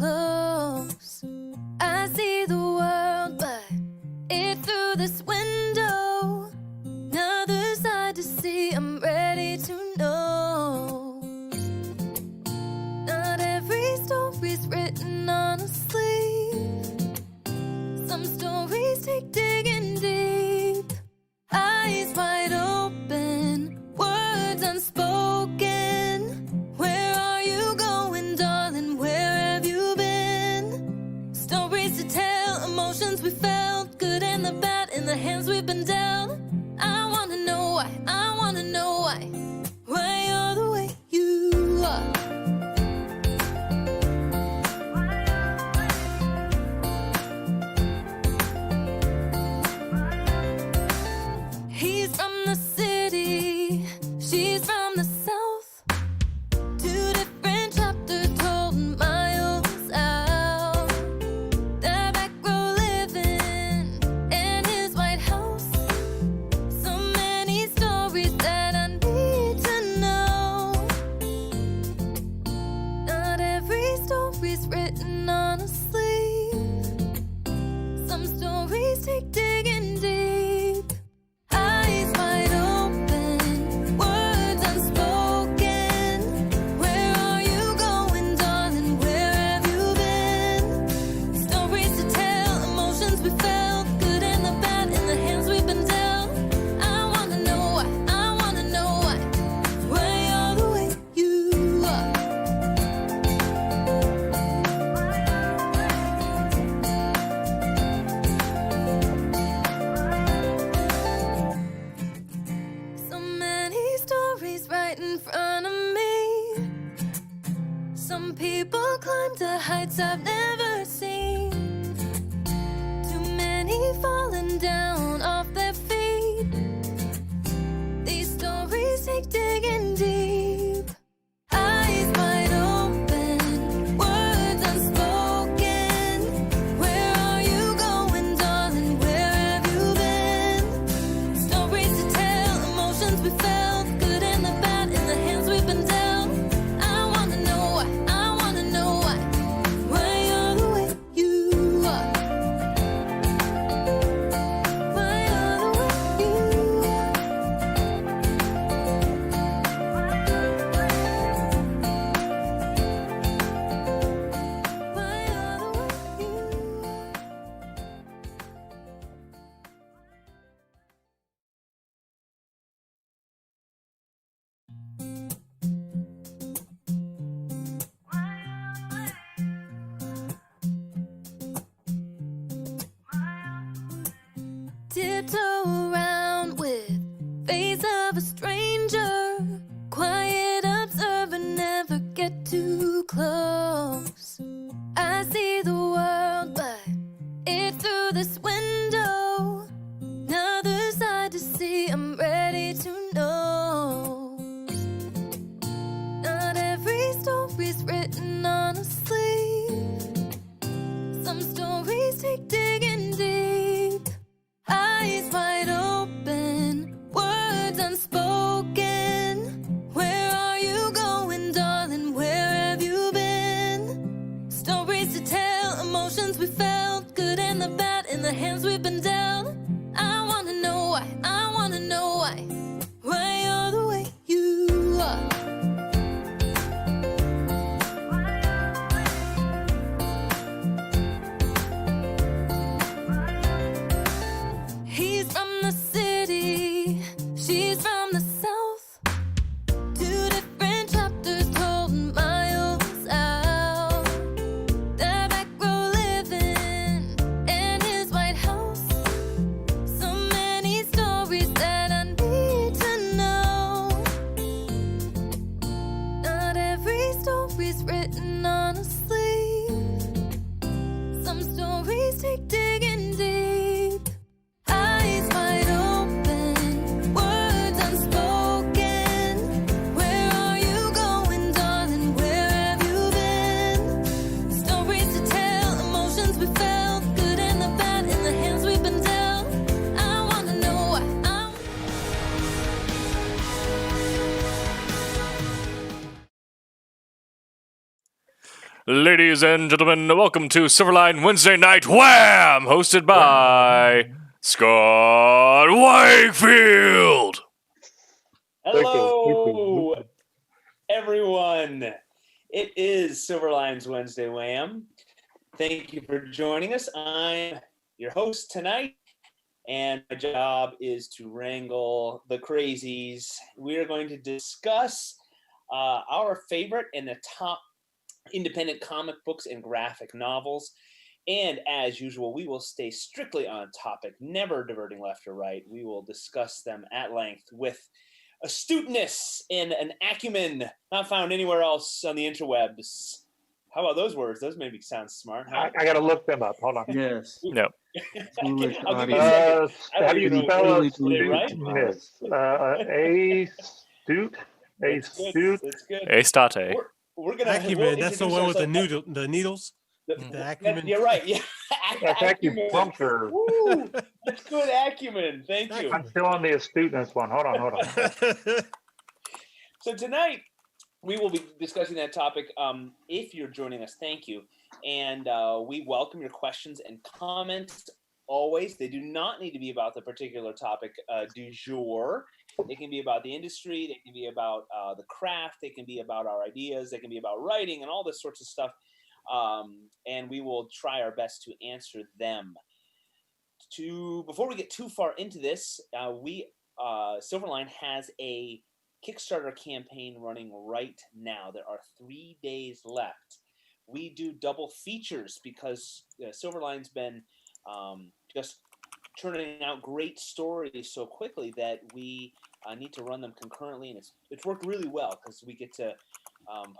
close. I see the world, but it's through this window. Another side to see, I'm ready to know. Not every story's written on a sleeve. Some stories take digging deep. Eyes wide open, words unspoken. Where are you going, darling? Where have you been? Stories to tell, emotions we felt, good and the bad in the hands we've been dealt. I wanna know why, I wanna know why you're the way you are. He's from the city, she's from the south. Two different chapters told miles out. Their back row living in his White House. So many stories that I need to know. Not every story's written on a sleeve. Some stories take digging deep. Eyes wide open, words unspoken. Where are you going, darling? Where have you been? Stories to tell, emotions we felt, good and the bad in the hands we've been dealt. I wanna know why, I wanna know why you're the way you are. So many stories right in front of me. Some people climb to heights I've never seen. Too many falling down off their feet. These stories take digging deep. Eyes wide open, words unspoken. Where are you going, darling? Where have you been? Stories to tell, emotions we felt, good and the bad in the hands we've been dealt. I wanna know why, I wanna know why you're the way you are. Why you're the way you are. Why you're the way you are. Tiptoe around with face of a stranger. Quiet observer, never get too close. I see the world, but it's through this window. Another side to see, I'm ready to know. Not every story's written on a sleeve. Some stories take digging deep. Eyes wide open, words unspoken. Where are you going, darling? Where have you been? Stories to tell, emotions we felt, good and the bad in the hands we've been dealt. I wanna know why, I wanna know why you're the way you are. He's from the city, she's from the south. Two different chapters told miles out. Their back row living in his White House. So many stories that I need to know. Not every story's written on a sleeve. Some stories take digging deep. Eyes wide open, words unspoken. Where are you going, darling? Where have you been? Stories to tell, emotions we felt, good and the bad in the hands we've been dealt. I wanna know why. Ladies and gentlemen, welcome to Silverline Wednesday Night WHAM, hosted by Scott Wakefield. Hello, everyone. It is Silverline's Wednesday WHAM. Thank you for joining us. I'm your host tonight, and my job is to wrangle the crazies. We are going to discuss our favorite and the top independent comic books and graphic novels. And as usual, we will stay strictly on topic, never diverting left or right. We will discuss them at length with astuteness and an acumen not found anywhere else on the interwebs. How about those words? Those maybe sound smart, huh? I got to look them up. Hold on. Yes. No. I'll give you a second. I How don't do even you know spell if they right. astute? That's good. Estate. We're gonna Acumen. That's the one with the needles. The acumen. You're right. Yeah. That's acupuncture. Woo, that's good acumen. Thank you. I'm still on the astuteness one. Hold on. So tonight we will be discussing that topic. If you're joining us, thank you, and we welcome your questions and comments. Always, they do not need to be about the particular topic du jour. They can be about the industry. They can be about the craft. They can be about our ideas. They can be about writing and all this sorts of stuff. And we will try our best to answer them. Before we get too far into this, Silverline has a Kickstarter campaign running right now. There are 3 days left. We do double features because Silverline's been just turning out great stories so quickly that we need to run them concurrently, and it's worked really well because we get to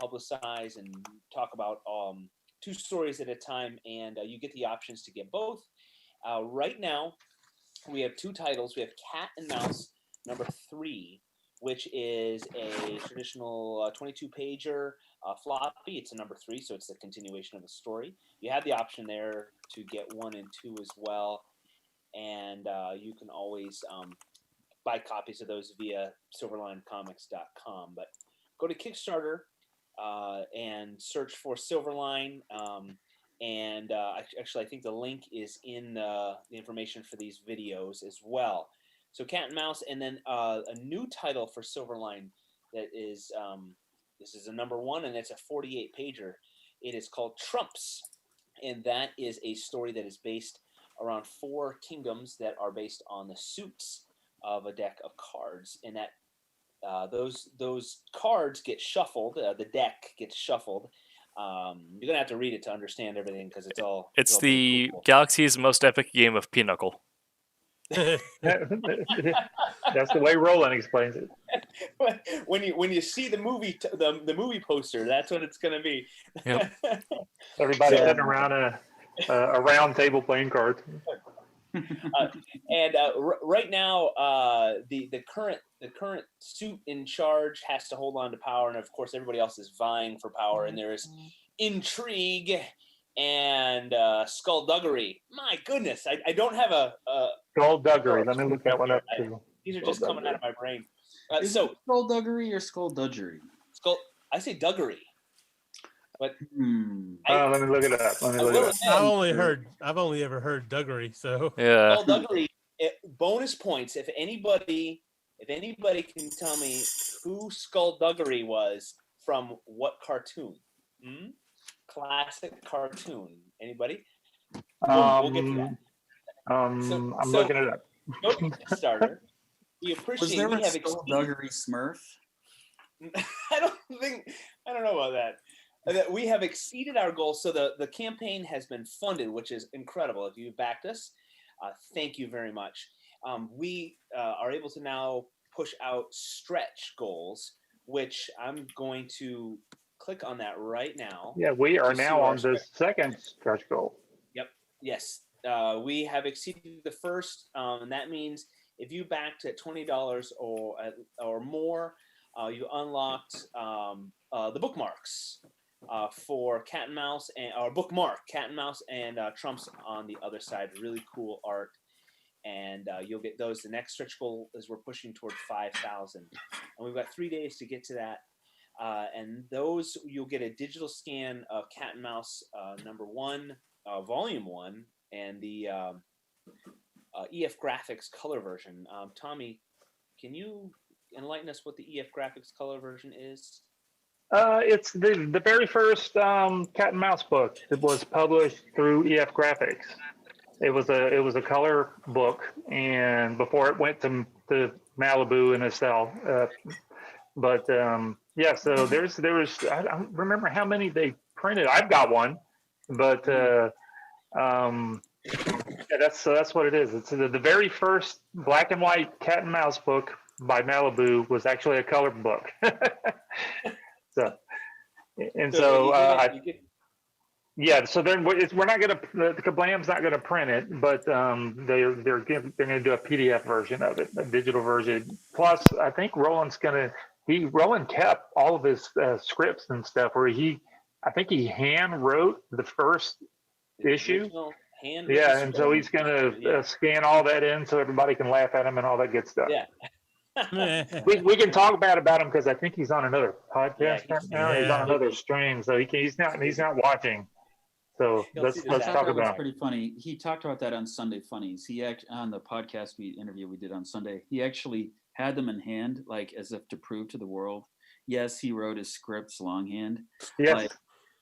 publicize and talk about 2 stories at a time, and you get the options to get both. Right now, we have 2 titles. We have Cat and Mouse number 3, which is a traditional 22-pager floppy. It's a number 3, so it's a continuation of the story. You have the option there to get 1 and 2 as well, and you can always buy copies of those via silverlinecomics.com. But go to Kickstarter and search for Silverline. Actually, I think the link is in the information for these videos as well. So Cat and Mouse, and then a new title for Silverline that is, this is a number 1, and it's a 48-pager. It is called Trumps, and that is a story that is based around 4 kingdoms that are based on the suits of a deck of cards, and that those cards get shuffled. The deck gets shuffled. You're gonna have to read it to understand everything because it's all. It's the cool. Galaxy's most epic game of Pinochle. That's the way Roland explains it. When you see the movie the movie poster, that's what it's gonna be. Yep. Everybody sitting around a round table playing cards. Right now, the current suit in charge has to hold on to power, and of course, everybody else is vying for power, and there is intrigue and skullduggery. My goodness, I don't have a skullduggery. Let me look that one up too. These are just coming out of my brain. Is it skullduggery or skulldudgery? I say duggery. But let me look it up. I've only ever heard duggery. So yeah. Skullduggery. Bonus points if anybody can tell me who Skullduggery was from what cartoon. Classic cartoon. Anybody? We'll get to that. I'm looking it up. Go to Kickstarter. We appreciate. Was there a Skullduggery Smurf? I don't know about that. That we have exceeded our goal. So the campaign has been funded, which is incredible. If you backed us, thank you very much. We are able to now push out stretch goals, which I'm going to click on that right now. Yeah, we are now on the second stretch goal. Yep. Yes. We have exceeded the first, and that means if you backed at $20 or more, you unlocked the bookmarks for Cat and Mouse or bookmark Cat and Mouse and Trumps on the other side. Really cool art, and you'll get those. The next stretch goal is we're pushing toward 5,000, and we've got 3 days to get to that. And those, you'll get a digital scan of Cat and Mouse #1, Volume 1, and the EF Graphics color version. Tommy, can you enlighten us what the EF Graphics color version is? It's the very first Cat and Mouse book that was published through EF Graphics. It was a color book, and before it went to Malibu and Estelle. But yeah, so there was I don't remember how many they printed. I've got one, but yeah, that's what it is. It's the very first black and white Cat and Mouse book by Malibu was actually a color book. So, and so yeah, so then we're not gonna, the Kablam's not gonna print it, but they're gonna do a PDF version of it, a digital version. Plus, I think Roland kept all of his scripts and stuff where I think he hand wrote the first issue. Yeah, and so he's gonna scan all that in so everybody can laugh at him and all that good stuff. Yeah. we can talk bad about him because I think he's on another podcast right now. He's on another stream, so he's not watching. So let's talk about it. Pretty funny. He talked about that on Sunday Funnies. On the podcast interview we did on Sunday. He actually had them in hand, like as if to prove to the world. Yes, he wrote his scripts longhand. Yes. Like,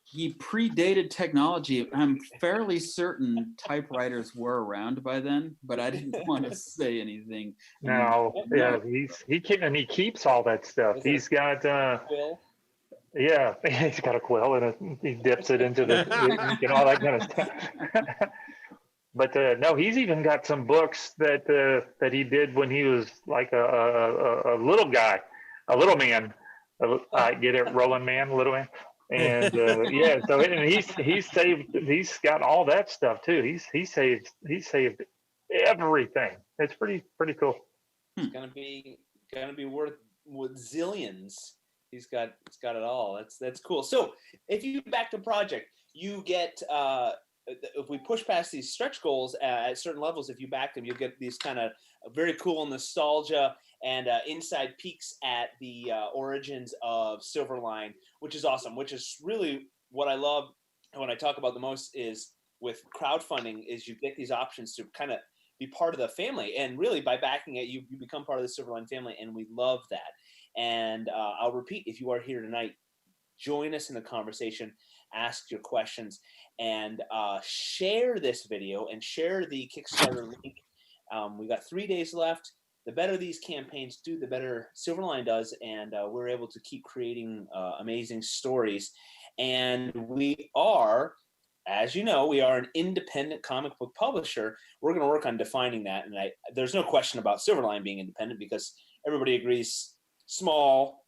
he predated technology. I'm fairly certain typewriters were around by then, but I didn't want to say anything. No, yeah, he keeps all that stuff. He's got quill. Yeah, he's got a quill and he dips it into the ink and all that kind of stuff. But no, he's even got some books that he did when he was like a little guy, a little man. I get it, Roland man, little man. And yeah, so and he's got all that stuff too. He saved everything. It's pretty cool. It's gonna be worth zillions. He's got it all. That's cool. So if you back the project, you get if we push past these stretch goals at certain levels, if you back them, you get these kind of very cool nostalgia and inside peeks at the origins of Silverline, which is awesome. Which is really what I love and what I talk about the most is with crowdfunding is you get these options to kind of be part of the family, and really by backing it, you become part of the Silverline family, and we love that. And I'll repeat, if you are here tonight, join us in the conversation, ask your questions, and share this video and share the Kickstarter link. We got 3 days left. The better these campaigns do, the better Silverline does, and we're able to keep creating amazing stories. And we are, as you know, we are an independent comic book publisher. We're going to work on defining that, and there's no question about Silverline being independent because everybody agrees small,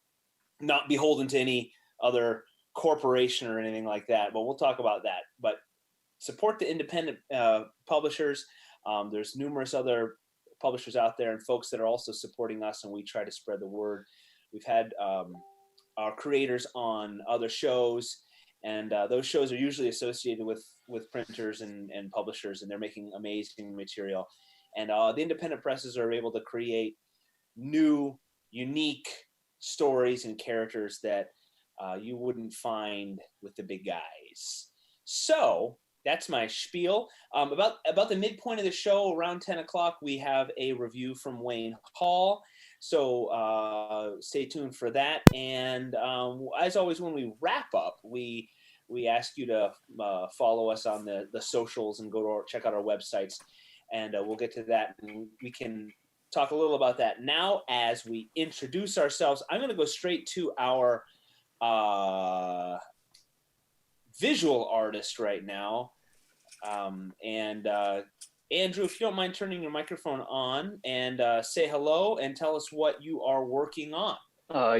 not beholden to any other corporation or anything like that. But we'll talk about that. But support the independent publishers. There's numerous other publishers out there and folks that are also supporting us, and we try to spread the word. We've had our creators on other shows, and those shows are usually associated with printers and publishers, and they're making amazing material. And the independent presses are able to create new, unique stories and characters that you wouldn't find with the big guys. So that's my spiel. About the midpoint of the show, around 10 o'clock, we have a review from Wayne Hall. So stay tuned for that. And as always, when we wrap up, we ask you to follow us on the socials and check out our websites. And we'll get to that. And we can talk a little about that now as we introduce ourselves. I'm going to go straight to our visual artist right now. And Andrew, if you don't mind turning your microphone on and say hello and tell us what you are working on.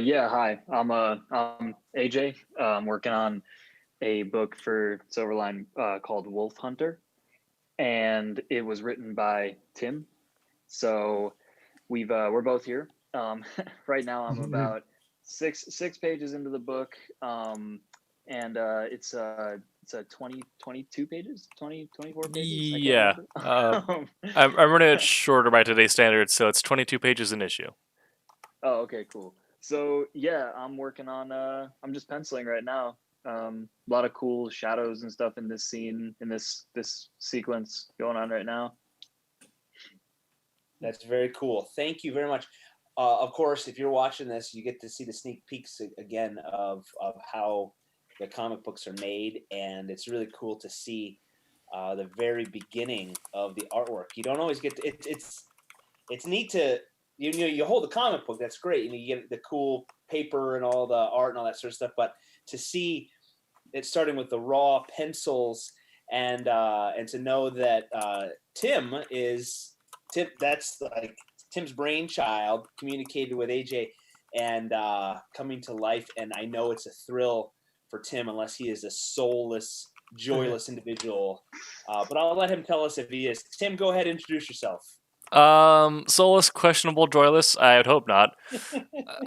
Yeah, hi. I'm AJ. I'm working on a book for Silverline called Wolfhunter, and it was written by Tim. So we're both here. Right now I'm about six pages into the book, and it's 22 pages, 24 pages. Yeah. I'm running it shorter by today's standards, so it's 22 pages an issue. Oh, okay, cool. So yeah, I'm working on. I'm just penciling right now. A lot of cool shadows and stuff in this scene, in this sequence going on right now. That's very cool. Thank you very much. Of course, if you're watching this, you get to see the sneak peeks again of how the comic books are made, and it's really cool to see the very beginning of the artwork. You don't always get to, it's neat to you hold the comic book, that's great, and you get the cool paper and all the art and all that sort of stuff, but to see it starting with the raw pencils and to know that Tim that's like Tim's brainchild, communicated with AJ and coming to life, and I know it's a thrill for Tim unless he is a soulless, joyless individual, but I'll let him tell us if he is. Tim, go ahead and introduce yourself. Soulless, questionable, joyless. I would hope not.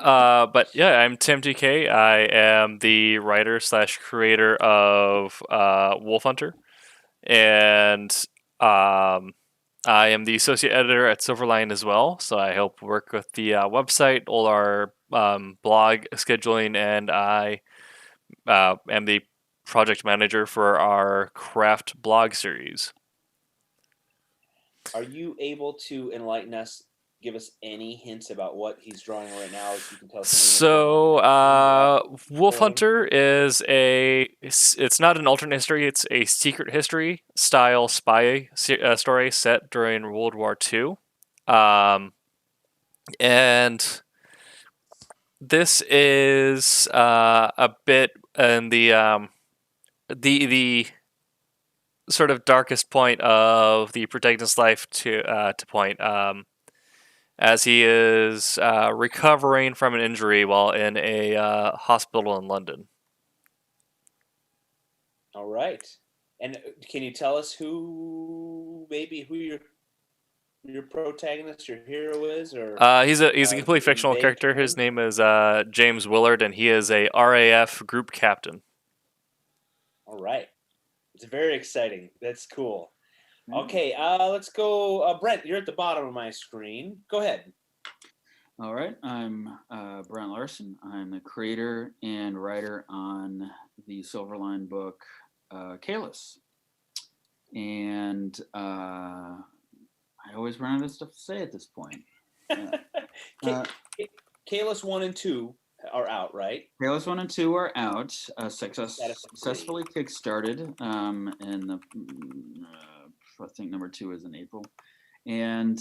But yeah, I'm Tim TK. I am the writer / creator of Wolfhunter, and I am the associate editor at Silverline as well. So I help work with the website, all our blog scheduling, and I am the project manager for our craft blog series. Are you able to enlighten us, give us any hints about what he's drawing right now? If you can tell us So, Wolfhunter is it's not an alternate history, it's a secret history style spy story set during World War II. And this is a bit in the sort of darkest point of the protagonist's life to point. As he is recovering from an injury while in a hospital in London. All right. And can you tell us who your protagonist, your hero is? Or he's a completely fictional character. His name is James Willard, and he is a RAF group captain. All right. It's very exciting. That's cool. Okay, let's go. Brent, you're at the bottom of my screen. Go ahead. All right, I'm Brent Larson. I'm the creator and writer on the Silverline book, Kalis. And I always run out of stuff to say at this point. Kalis 1 and 2 are out, right? Kalis 1 and 2 are out. Successfully kickstarted, and I think number 2 is in April. And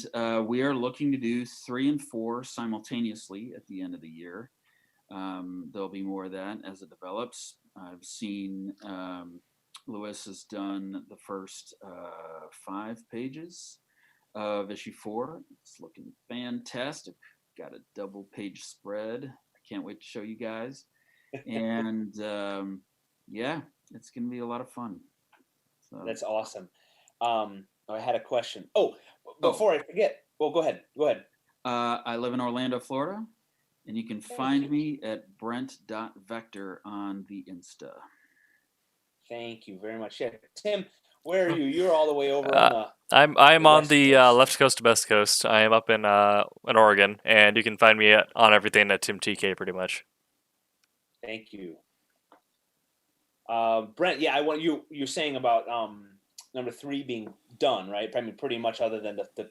we are looking to do 3 and 4 simultaneously at the end of the year. There'll be more of that as it develops. I've seen Lewis has done the first 5 pages of issue 4. It's looking fantastic. Got a double page spread. I can't wait to show you guys. And yeah, it's going to be a lot of fun. So. That's awesome. I had a question. Before I forget, well, go ahead. I live in Orlando, Florida, and you can find me at brent.vector on the Insta. Thank you very much. Yeah. Tim, where are you? You're all the way over on the... I'm on the left coast to best coast. I am up in Oregon, and you can find me on everything at Tim TK pretty much. Thank you. Brent, yeah, I want you're saying about number 3 being done, right? I mean, pretty much, other than the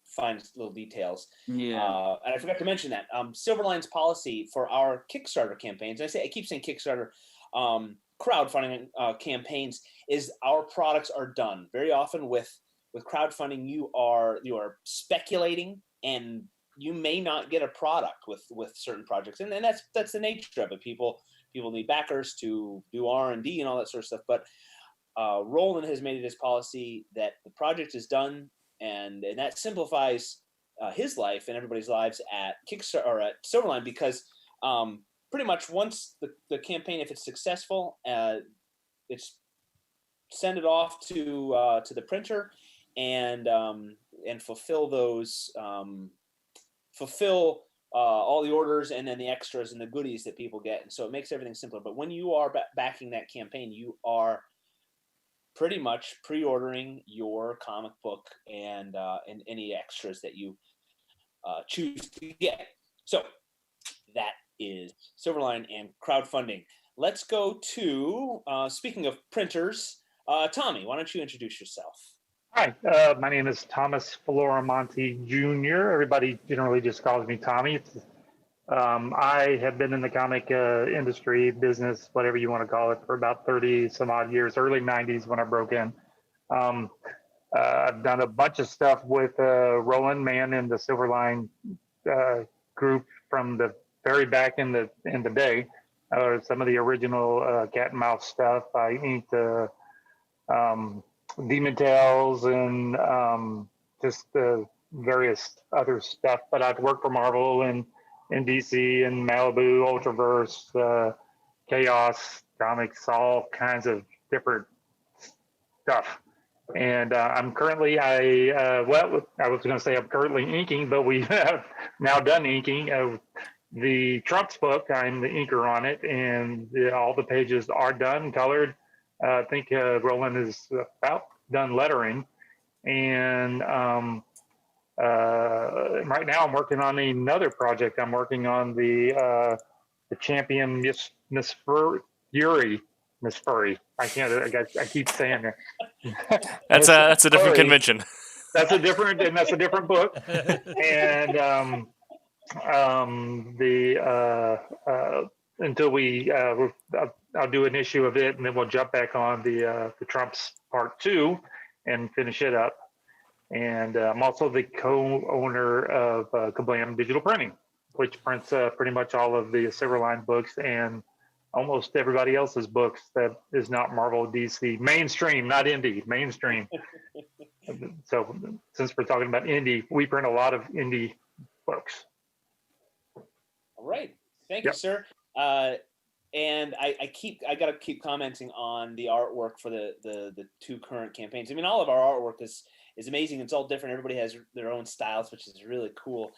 finest little details. Yeah. And I forgot to mention that Silverline's policy for our Kickstarter campaigns, I keep saying Kickstarter, crowdfunding campaigns, is our products are done. Very often with crowdfunding, you are speculating, and you may not get a product with certain projects, and that's the nature of it. People need backers to do R&D and all that sort of stuff, but Roland has made it his policy that the project is done, and that simplifies his life and everybody's lives at Kickstarter or at Silverline, because pretty much once the campaign, if it's successful, it's send it off to the printer and fulfill those all the orders and then the extras and the goodies that people get, and so it makes everything simpler. But when you are backing that campaign, you are pretty much pre-ordering your comic book and any extras that you choose to get. So that is Silverline and crowdfunding. Let's go to, speaking of printers, Tommy, why don't you introduce yourself? Hi, my name is Thomas Floramonte Jr. Everybody generally just calls me Tommy. I have been in the comic industry, business, whatever you want to call it, for about 30 some odd years, early 90s when I broke in. I've done a bunch of stuff with Roland Mann and the Silverline group from the very back in the day. Some of the original cat and mouse stuff. I inked Demon Tales and just various other stuff. But I've worked for Marvel and DC and Malibu, Ultraverse, Chaos Comics, all kinds of different stuff. And I'm currently, I was going to say I'm currently inking, but we have now done inking. The Trump's book, I'm the inker on it, and all the pages are done, colored. I think Roland is about done lettering. And right now I'm working on another project. I'm working on the champion Miss Fury. I keep saying it. That's a different convention. That's a different book. And until I'll do an issue of it, and then we'll jump back on the Trump's Part 2 and finish it up. And I'm also the co-owner of Kablam Digital Printing, which prints pretty much all of the Silverline books and almost everybody else's books that is not Marvel, DC, mainstream, not indie, mainstream. So since we're talking about indie, we print a lot of indie books. All right, thank you, sir. And I gotta keep commenting on the artwork for the two current campaigns. I mean, all of our artwork is amazing. It's all different. Everybody has their own styles, which is really cool.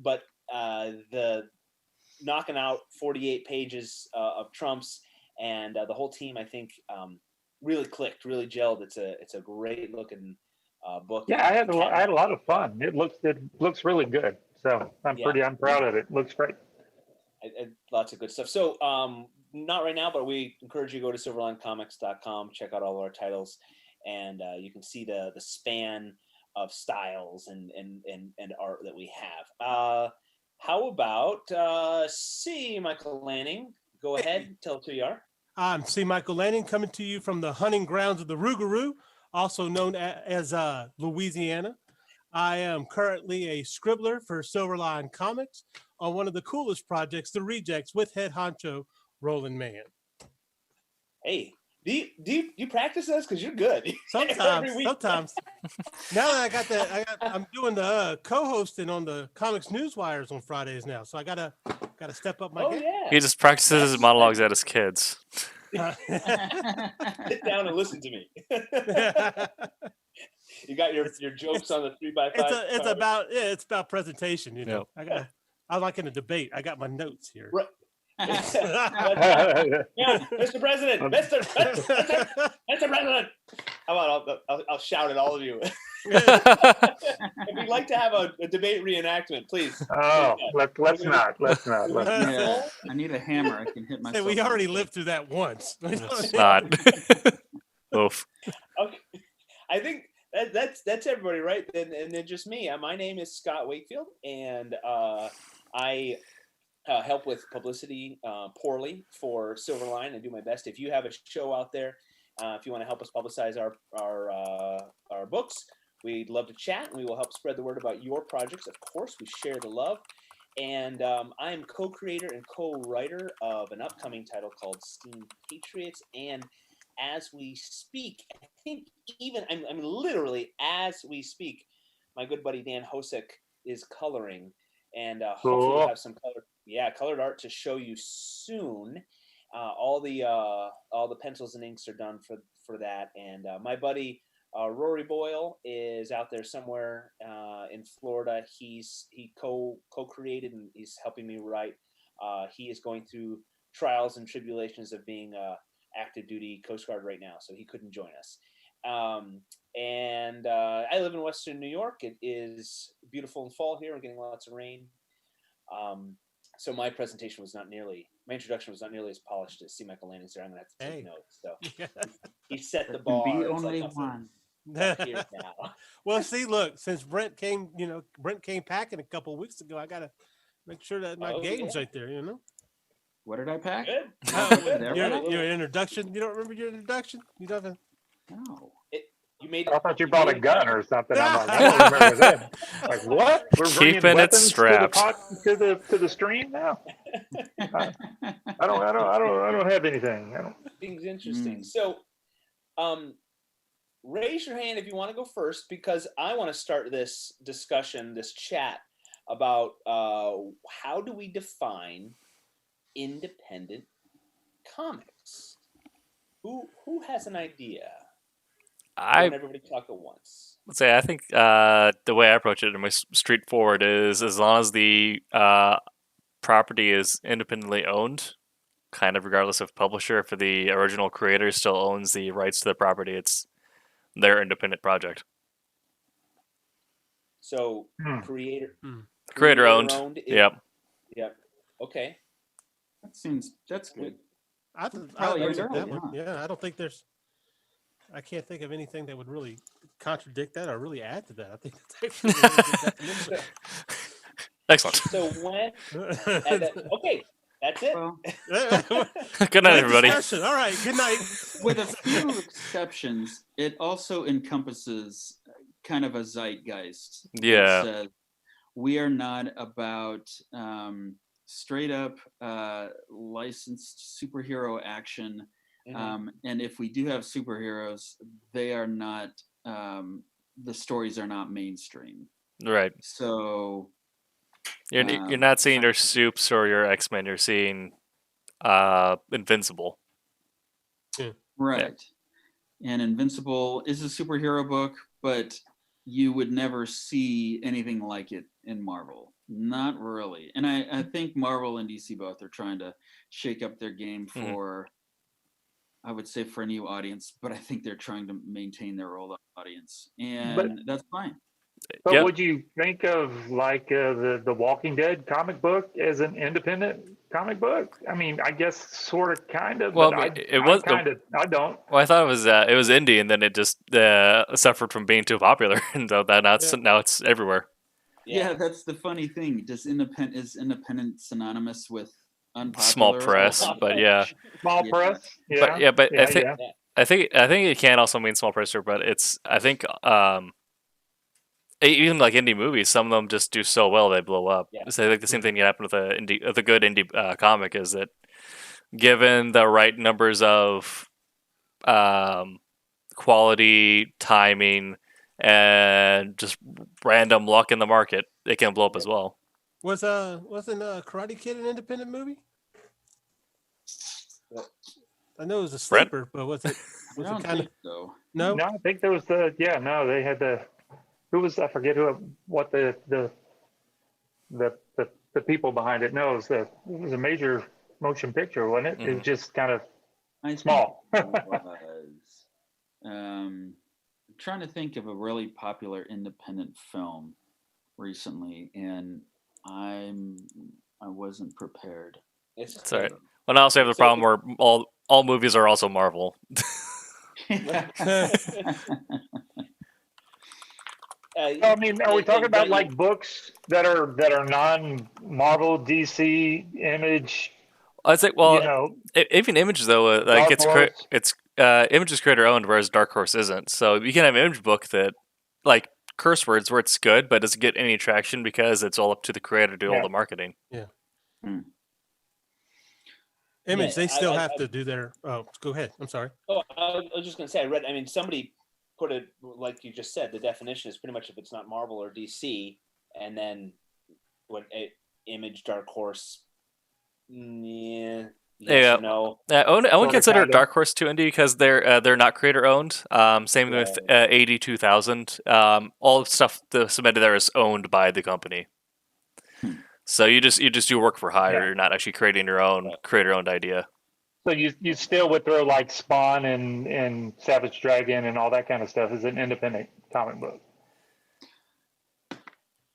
But the knocking out 48 pages of Trump's and the whole team, I think, really clicked, really gelled. It's a great looking book. Yeah, I had a lot of fun. It looks really good. So I'm proud of it. It looks great. Lots of good stuff. So not right now, but we encourage you to go to silverlinecomics.com, check out all of our titles, and you can see the span of styles and art that we have. How about C. Michael Lanning? Go ahead, tell us who you are. I'm C. Michael Lanning, coming to you from the hunting grounds of the Rougarou, also known as Louisiana. I am currently a scribbler for Silverline Comics on one of the coolest projects, The Rejects, with head honcho Roland Mann. Hey, do you practice this? Because you're good. Sometimes. Now that I'm doing the co-hosting on the Comics Newswires on Fridays now, so I gotta step up my game. Yeah. He just practices his monologues at his kids. Sit down and listen to me. You got your jokes on the 3x5. It's about presentation, you know. Yep. I'm like in a debate. I got my notes here. Right. Yeah, Mr. President, Mr. President. How about I'll shout at all of you. If you'd like to have a debate reenactment, please. Oh, let's not. Yeah, I need a hammer. I can hit myself. We already lived through that once. It's not. Oof. Okay. I think that's everybody, right? And then just me. My name is Scott Wakefield, and I help with publicity poorly for Silverline and do my best. If you have a show out there, if you want to help us publicize our books, we'd love to chat, and we will help spread the word about your projects. Of course, we share the love. And I am co-creator and co-writer of an upcoming title called Steam Patriots. And as we speak, I think I mean literally as we speak, my good buddy Dan Hosek is coloring, and hopefully we'll have some colored art to show you soon. All the pencils and inks are done for that, and my buddy Rory Boyle is out there somewhere in Florida. He co-created, and he's helping me write. He is going through trials and tribulations of being active duty Coast Guard right now, so he couldn't join us. And I live in Western New York. It is beautiful in fall here. We're getting lots of rain. So my introduction was not nearly as polished as C. Michael Lanning's there. I'm gonna have to take notes. So he set the There bar. can be It's only like, one. Here now. Well, see, look, since Brent came packing a couple of weeks ago, I gotta make sure that my game's right there. What did I pack? Good. There Your introduction. You don't remember your introduction? You don't. No. You made. I thought you brought a made gun or something. I'm like, I don't remember that. Like what? We're bringing Keeping it weapons strapped. to the stream now. I don't have anything. Things interesting. So, raise your hand if you want to go first, because I want to start this discussion, this chat about how do we define independent comics? Who has an idea? I want everybody to talk at once. Let's say I think the way I approach it and my straightforward is as long as the property is independently owned, kind of regardless of publisher, if the original creator still owns the rights to the property, it's their independent project. So creator owned. Yep. Okay. That's good. I Probably like is early, that one. huh? Yeah, I can't think of anything that would really contradict that or really add to that. I think that's actually a really good definition. Excellent. So when okay, that's it. Well, Good night, everybody. Discussion. All right. Good night. with a few exceptions, it also encompasses kind of a zeitgeist. that Yeah. says we are not about straight up licensed superhero action. And if we do have superheroes, they are not, the stories are not mainstream. Right. So You're not seeing your Supes or your X-Men. You're seeing Invincible. right. And Invincible is a superhero book, but you would never see anything like it in Marvel. Not really. And I think Marvel and DC both are trying to shake up their game for, I would say, for a new audience, but I think they're trying to maintain their old audience. And that's fine. But would you think of like the Walking Dead comic book as an independent comic book? I mean, I guess sort of, kind of. Well, but it was kind of. I don't. Well, I thought it was indie, and then it just suffered from being too popular, and so that now it's everywhere. Yeah, that's the funny thing. Is independent synonymous with unpopular? Small press, but yeah. Small press. Yeah. But I think it can also mean small press, but I think even like indie movies, some of them just do so well they blow up. Yeah. So I think the same thing can happen with a good indie comic is that given the right numbers of quality, timing, and just random luck in the market, it can blow up as well. Wasn't Karate Kid an independent movie? I know it was a sleeper, but was it kind of so? No, I think there was they had who was, I forget what the people behind it. No, it was a major motion picture, wasn't it? It was just kind of small. I'm trying to think of a really popular independent film recently, and I wasn't prepared. It's all right. Well, I also have the problem where all movies are also Marvel. I mean, are we talking about like books that are non-Marvel, DC, Image? I think even Image though, like it's Image is creator owned, whereas Dark Horse isn't. So you can have an Image book that like curse words where it's good, but doesn't get any traction because it's all up to the creator to do all the marketing. Yeah. Image, they still have to do their. Oh, go ahead. I'm sorry. Oh, I was just going to say, I mean, somebody put it like you just said. The definition is pretty much if it's not Marvel or DC, and then what Image, Dark Horse. No. I would consider Dark Horse too indie because they're not creator owned. Same with 80-2000. All the stuff submitted there is owned by the company. So you just do work for hire. Yeah. You're not actually creating your own creator-owned idea. So you still would throw like Spawn and Savage Dragon and all that kind of stuff as an independent comic book.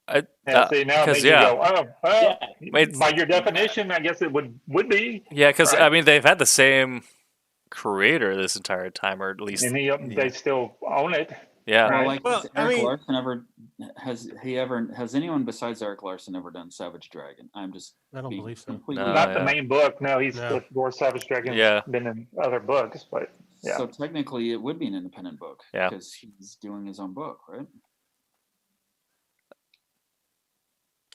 Yeah, see, now it makes you yeah, go, oh, Yeah. by your definition, I guess it would be. yeah, because right? I mean they've had the same creator this entire time, or at least And they still own it. yeah. Well, Right. like, Well, has I Eric mean- Larson ever has anyone besides Eric Larson ever done Savage Dragon? I'm just I don't being believe so. completely No. Not the yeah. main book. No, he's No. with War Savage Dragon's Yeah. been in other books, but yeah. So technically, it would be an independent book Yeah. because he's doing his own book, right?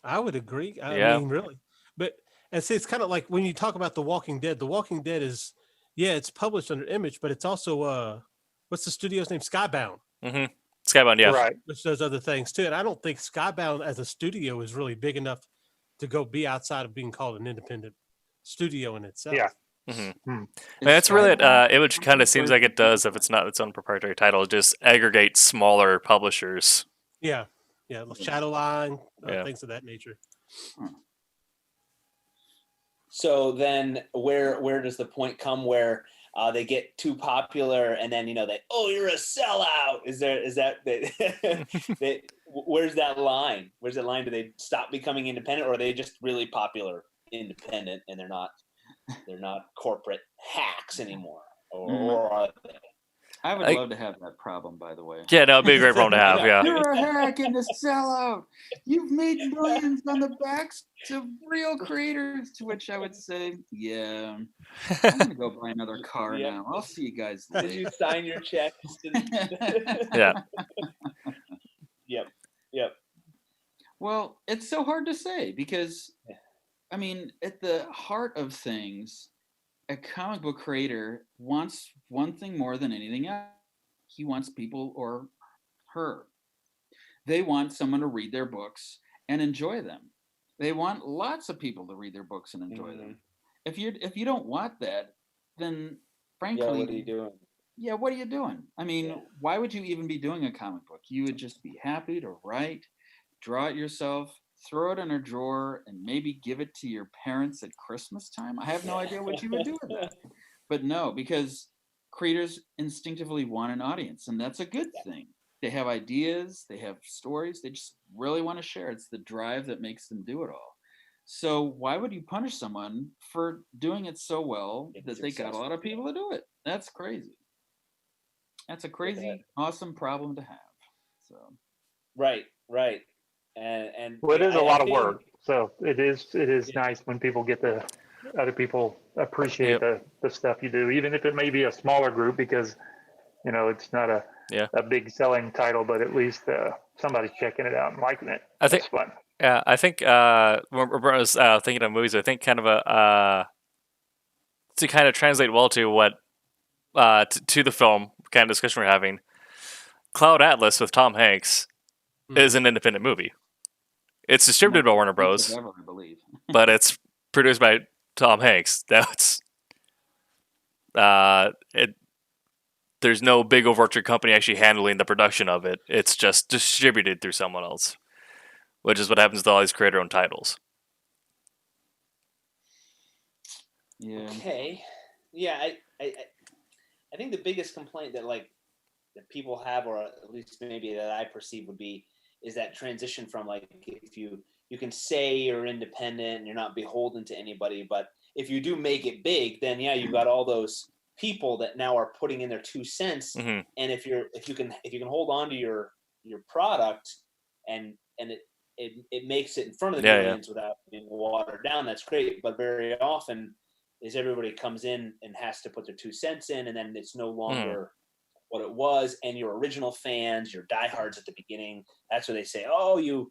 I would agree. Yeah. I mean, really. But and see, it's kind of like when you talk about The Walking Dead. The Walking Dead is, yeah, it's published under Image, but it's also what's the studio's name? Skybound, Mm-hmm. Skybound, yeah. Right. which does other things too. And I don't think Skybound as a studio is really big enough to go be outside of being called an independent studio in itself. Yeah. Mm-hmm. Hmm. And that's really it. Skybound- Image kind of seems like it does if it's not its own proprietary title, just aggregate smaller publishers. Yeah. Yeah. Shadowline, Yeah. things of that nature. So then where does the point come where they get too popular and then you're a sellout? Is that where's that line? Where's that line? Do they stop becoming independent, or are they just really popular independent and they're not corporate hacks anymore? Or are they? I would I- love to have that problem, by the way. Yeah, no, it'd be a great problem to have. Yeah. You're a hack and a sellout. You've made millions on the backs of real creators. To which I would say, yeah, I'm gonna go buy another car Yep. now. I'll see you guys Did later. you sign your checks? Yeah. Yep. Well, it's so hard to say because, I mean, at the heart of things, a comic book creator wants one thing more than anything else. He wants people, or her, they want someone to read their books and enjoy them. They want lots of people to read their books and enjoy them. If you don't want that, then frankly, Yeah, what are you doing? yeah, what are you doing? I mean, Yeah. why would you even be doing a comic book? You would just be happy to write, draw it yourself, throw it in a drawer, and maybe give it to your parents at Christmas time. I have no idea what you would do with that. But no, because creators instinctively want an audience, and that's a good thing. They have ideas, they have stories, they just really want to share. It's the drive that makes them do it all. So why would you punish someone for doing it so well It's that they got a lot of successful, yeah. people to do it? That's crazy. That's a crazy, awesome problem to have. So Right. And Well, it is a I lot of think- work. So it is nice when people get to other people appreciate the stuff you do, even if it may be a smaller group, because it's not a big selling title, but at least somebody's checking it out and liking it. I think- That's fun. Yeah, I think when I was thinking of movies, I think kind of to kind of translate well to what to the film kind of discussion we're having. Cloud Atlas with Tom Hanks is an independent movie. It's distributed by Warner Bros., ever, I believe. but it's produced by Tom Hanks. That's there's no big overarching company actually handling the production of it. It's just distributed through someone else, which is what happens with all these creator-owned titles. Yeah. Okay. Yeah, I think the biggest complaint that people have, or at least maybe that I perceive, would be is that transition from if you can say you're independent and you're not beholden to anybody, but if you do make it big, then you've got all those people that now are putting in their 2 cents. Mm-hmm. And if you can hold on to your product and it makes it in front of the millions without being watered down, that's great. But very often is everybody comes in and has to put their 2 cents in, and then it's no longer what it was. And your original fans, your diehards at the beginning, that's where they say, "Oh, you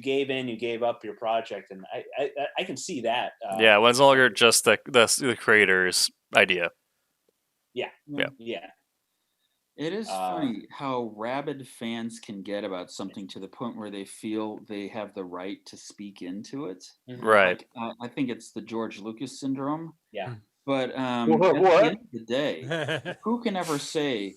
gave in, you gave up your project," and I can see that. Yeah, when it's no longer just the creator's idea. Yeah. It is funny how rabid fans can get about something to the point where they feel they have the right to speak into it. Right. Like, I think it's the George Lucas syndrome. Yeah. But at What? the end of the day, who can ever say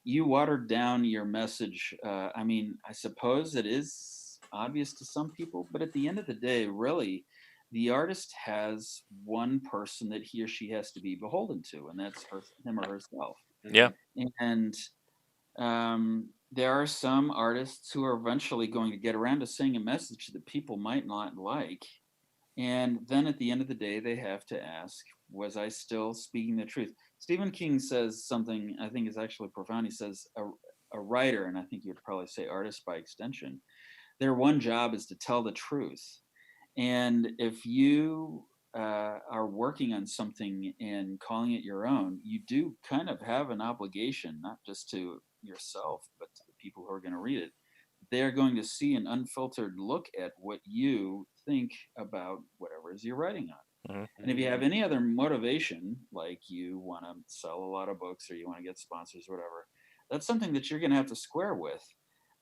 you watered down your message? I mean, I suppose it is obvious to some people, but at the end of the day, really, the artist has one person that he or she has to be beholden to, and that's him or herself. Yeah. And there are some artists who are eventually going to get around to saying a message that people might not like. And then at the end of the day, they have to ask, was I still speaking the truth? Stephen King says something I think is actually profound. He says a writer, and I think you would probably say artist by extension, their one job is to tell the truth. And if you are working on something and calling it your own, you do kind of have an obligation, not just to yourself, but to the people who are going to read it. They're going to see an unfiltered look at what you think about whatever it is you're writing on. Mhm. And if you have any other motivation, like you want to sell a lot of books or you want to get sponsors or whatever, that's something that you're going to have to square with.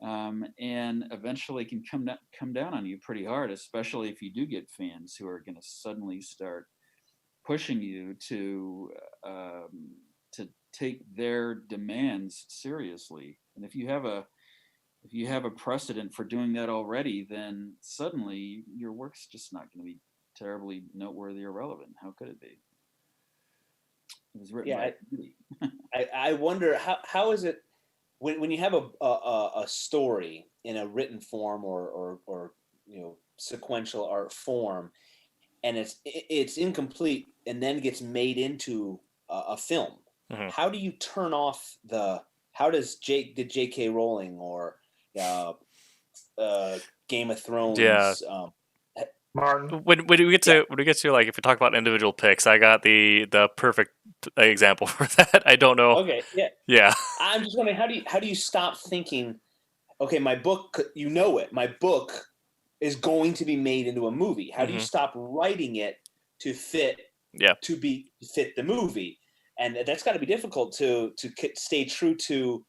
And eventually can come down on you pretty hard, especially if you do get fans who are going to suddenly start pushing you to take their demands seriously. And if you have a precedent for doing that already, then suddenly your work's just not going to be terribly noteworthy or relevant. How could it be? It was written by Andy. I wonder how is it when you have a story in a written form or sequential art form, and it's incomplete and then gets made into a film. Mhm. How do you turn off did J.K. Rowling or Game of Thrones? Yeah. Martin. When we get to like, if we talk about individual picks, I got the perfect example for that. I don't know. Okay, yeah. Yeah. I'm just wondering, how do you stop thinking, okay, my book, my book is going to be made into a movie. How do you stop writing it to fit the movie? And that's got to be difficult to stay true to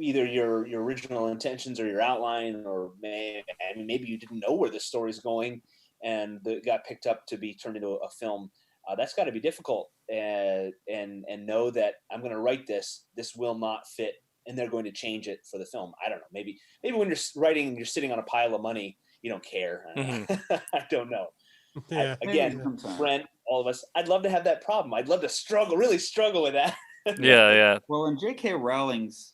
either your original intentions or your outline, or maybe you didn't know where the story's going and it got picked up to be turned into a film. That's got to be difficult, and know that I'm going to write this will not fit, and they're going to change it for the film. I don't know. Maybe when you're writing, you're sitting on a pile of money, you don't care. I don't know. Yeah. Again, Brent, all of us, I'd love to have that problem. I'd love to really struggle with that. Yeah. Well, in J.K. Rowling's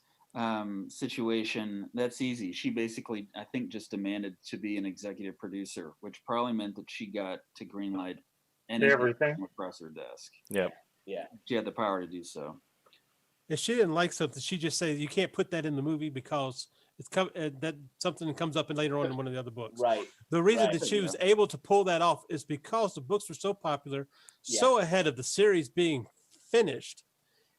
situation, that's easy. She basically, I think, just demanded to be an executive producer, which probably meant that she got to greenlight Everything across her desk. Yep. Yeah. She had the power to do so. If she didn't like something, she just says you can't put that in the movie because it's that something comes up in later on in one of the other books. Right. The reason that she was able to pull that off is because the books were so popular, so ahead of the series being finished.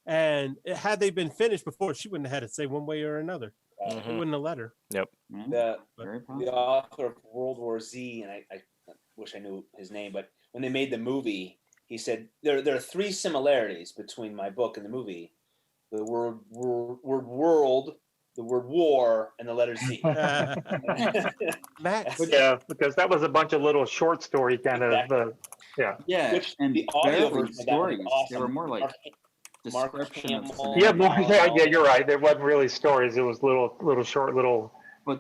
And had they been finished before, she wouldn't have had to say one way or another. It wouldn't have let her. Yep. The author of World War Z, and I wish I knew his name, but when they made the movie, he said there are three similarities between my book and the movie: the word world, the word war, and the letter Z. Max. Yeah, because that was a bunch of little short story kind of. Yeah, Which and the audio barely version of that was stories. awesome. They were more like Mark description of Hamill. scenarios. Yeah, you're right. There wasn't really stories. It was little short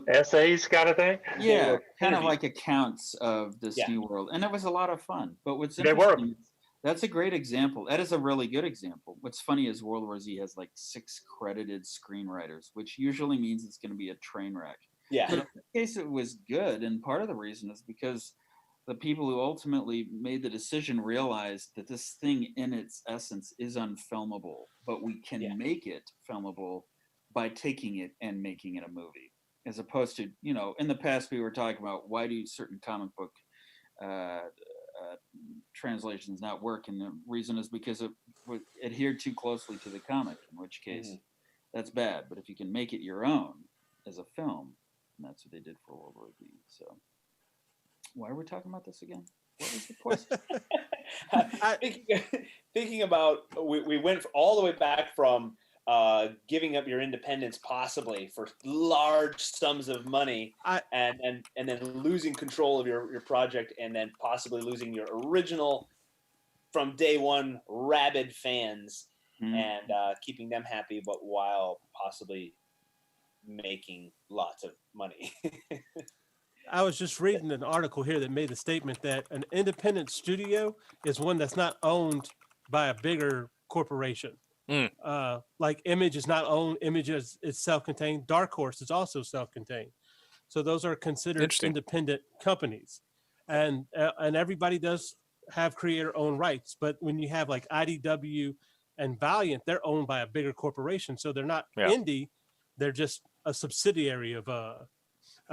essays kind of thing. Yeah, kind of like accounts of this new world, and it was a lot of fun. But what's They were. interesting, that's a great example. That is a really good example. What's funny is World War Z has like 6 credited screenwriters, which usually means it's going to be a train wreck. Yeah. But in this case, it was good, and part of the reason is because the people who ultimately made the decision realized that this thing in its essence is unfilmable, but we can make it filmable by taking it and making it a movie. As opposed to, in the past we were talking about why do certain comic book translations not work, and the reason is because it adhered too closely to the comic, in which case that's bad. But if you can make it your own as a film, and that's what they did for World War Z. So why are we talking about this again? What was the question? Thinking about, we went all the way back from giving up your independence possibly for large sums of money, and then losing control of your project, and then possibly losing your original from day one rabid fans, and keeping them happy, but while possibly making lots of money. I was just reading an article here that made the statement that an independent studio is one that's not owned by a bigger corporation. Like Image is not owned. Image is self-contained. Dark Horse is also self-contained. So those are considered Interesting. independent companies, and everybody does have creator-owned rights. But when you have like IDW and Valiant, they're owned by a bigger corporation, so they're not indie. They're just a subsidiary of a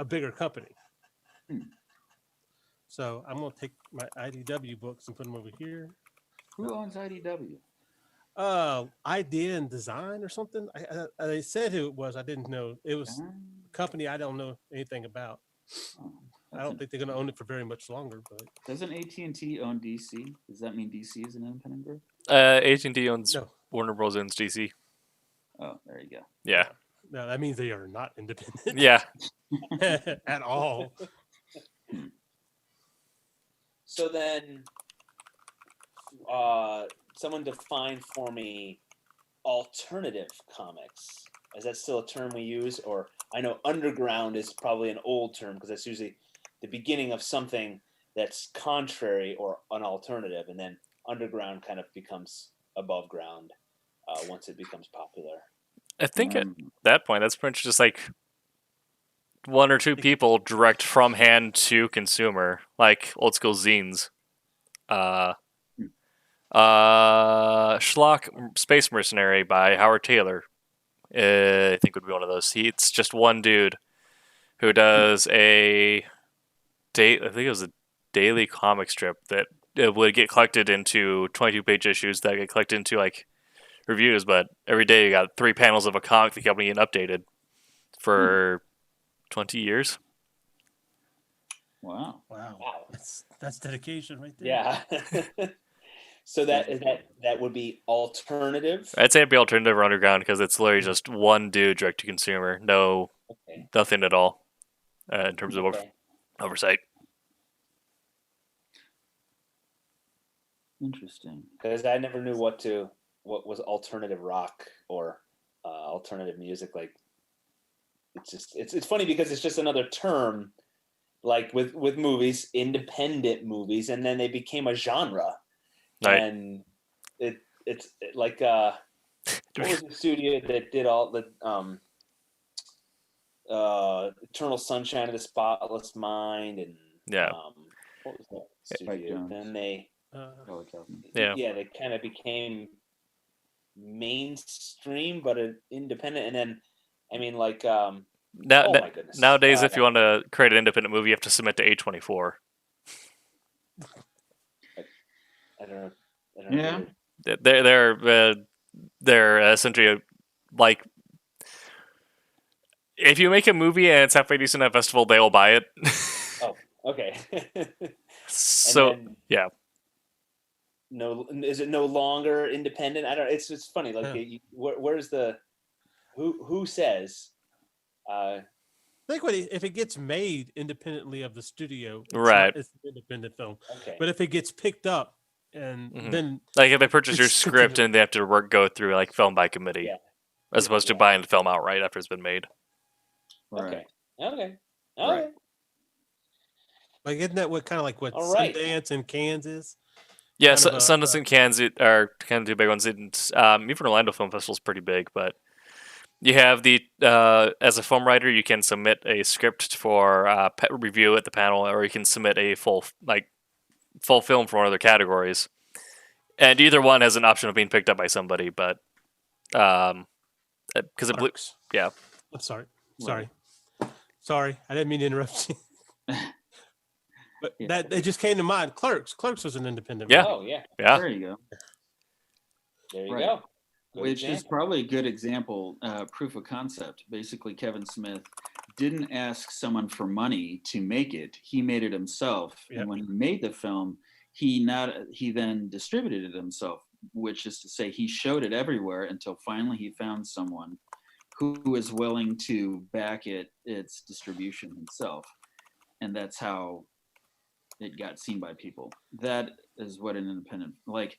bigger company. So I'm gonna take my IDW books and put them over here. Who owns IDW? Idea and Design or something. They said who it was. I didn't know. It was a company I don't know anything about. I don't think they're going to own it for very much longer. But doesn't AT&T own DC? Does that mean DC is an independent group? AT&T owns Warner Bros. Owns DC. Oh, there you go. Yeah. No, that means they are not independent. Yeah. At all. So then, someone define for me alternative comics. Is that still a term we use? Or I know underground is probably an old term because that's usually the beginning of something that's contrary or an alternative, and then underground kind of becomes above ground once it becomes popular. I think at that point, that's pretty much just like one or two people direct from hand to consumer, like old school zines. Schlock Space Mercenary by Howard Taylor, I think would be one of those. It's just one dude who does I think it was a daily comic strip that it would get collected into 22-page issues that get collected into like reviews, but every day you got 3 panels of a comic that kept getting updated for 20 years. Wow. That's dedication right there. Yeah. So that would be alternative. I'd say it'd be alternative or underground because it's literally just one dude direct to consumer. Nothing at all in terms of oversight. Interesting. Because I never knew what was alternative rock or alternative music. Like it's funny because it's just another term, like with movies, independent movies, and then they became a genre. Right. And it's like what was the studio that did all the Eternal Sunshine of the Spotless Mind and what was that studio? Then they they kind of became mainstream but an independent, and then I mean like my goodness. Nowadays if you want to create an independent movie you have to submit to A24. I don't know. Yeah. They're essentially like if you make a movie and it's halfway decent at a festival, they will buy it. Oh, okay. So yeah. No, is it no longer independent? I don't. It's funny. Like, where's the who says? I think if it gets made independently of the studio, it's an independent film. Okay. But if it gets picked up. And then, like if they purchase your script and they have to go through like film by committee, as opposed to buying the film outright after it's been made. Right. Okay. Right. Like isn't that what kind of like what Sundance and Kansas? Yeah, Sundance and Kansas are kind of two big ones. Even Orlando Film Festival is pretty big, but you have the as a film writer, you can submit a script for review at the panel, or you can submit a full film for one of their categories, and either one has an option of being picked up by somebody. But because I'm sorry, I didn't mean to interrupt you. But that it just came to mind. Clerks was an independent. Yeah. Oh yeah. There you go. There you go. Which is probably a good example, proof of concept. Basically, Kevin Smith didn't ask someone for money to make it. He made it himself. And when he made the film, he then distributed it himself, which is to say he showed it everywhere until finally he found someone who was willing to back its distribution himself. And that's how it got seen by people. That is what an independent, like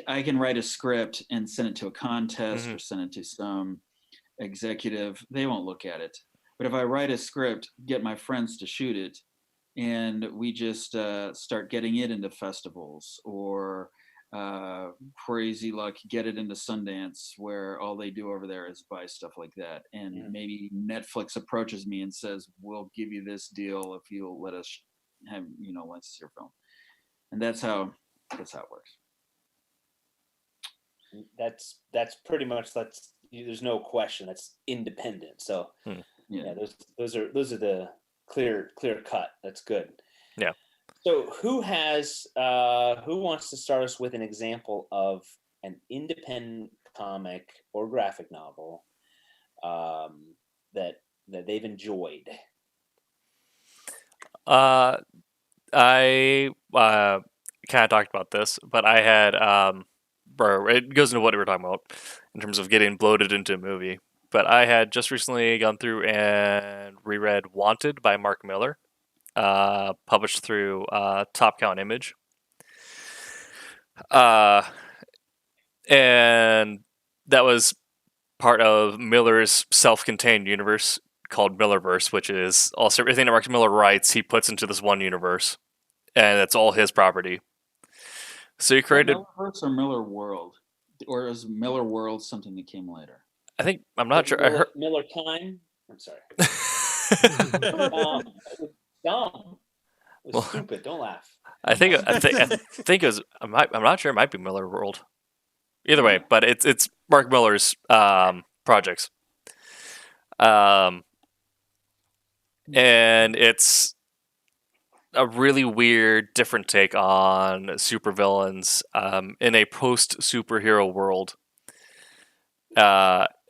I can write a script and send it to a contest or send it to some executive. They won't look at it. But if I write a script, get my friends to shoot it, and we just start getting it into festivals or crazy luck, get it into Sundance, where all they do over there is buy stuff like that. And maybe Netflix approaches me and says, "We'll give you this deal if you'll let us have, license your film." And that's how it works. That's pretty much, there's no question, that's independent. So yeah, those are the clear cut. That's good. Yeah. So who wants to start us with an example of an independent comic or graphic novel that they've enjoyed? I kind of talked about this, but I had it goes into what we were talking about in terms of getting bloated into a movie. But I had just recently gone through and reread Wanted by Mark Miller, published through Top Count Image. And that was part of Miller's self-contained universe called Millerverse, which is also everything that Mark Miller writes, he puts into this one universe, and it's all his property. So he created Millerverse or Miller World, or is Miller World something that came later? I'm not sure. I heard Miller Time. I'm sorry. Dumb. It was stupid. Don't laugh. I think it was. I'm not sure. It might be Miller World. Either way, but it's Mark Miller's projects, and it's a really weird, different take on supervillains in a post-superhero world,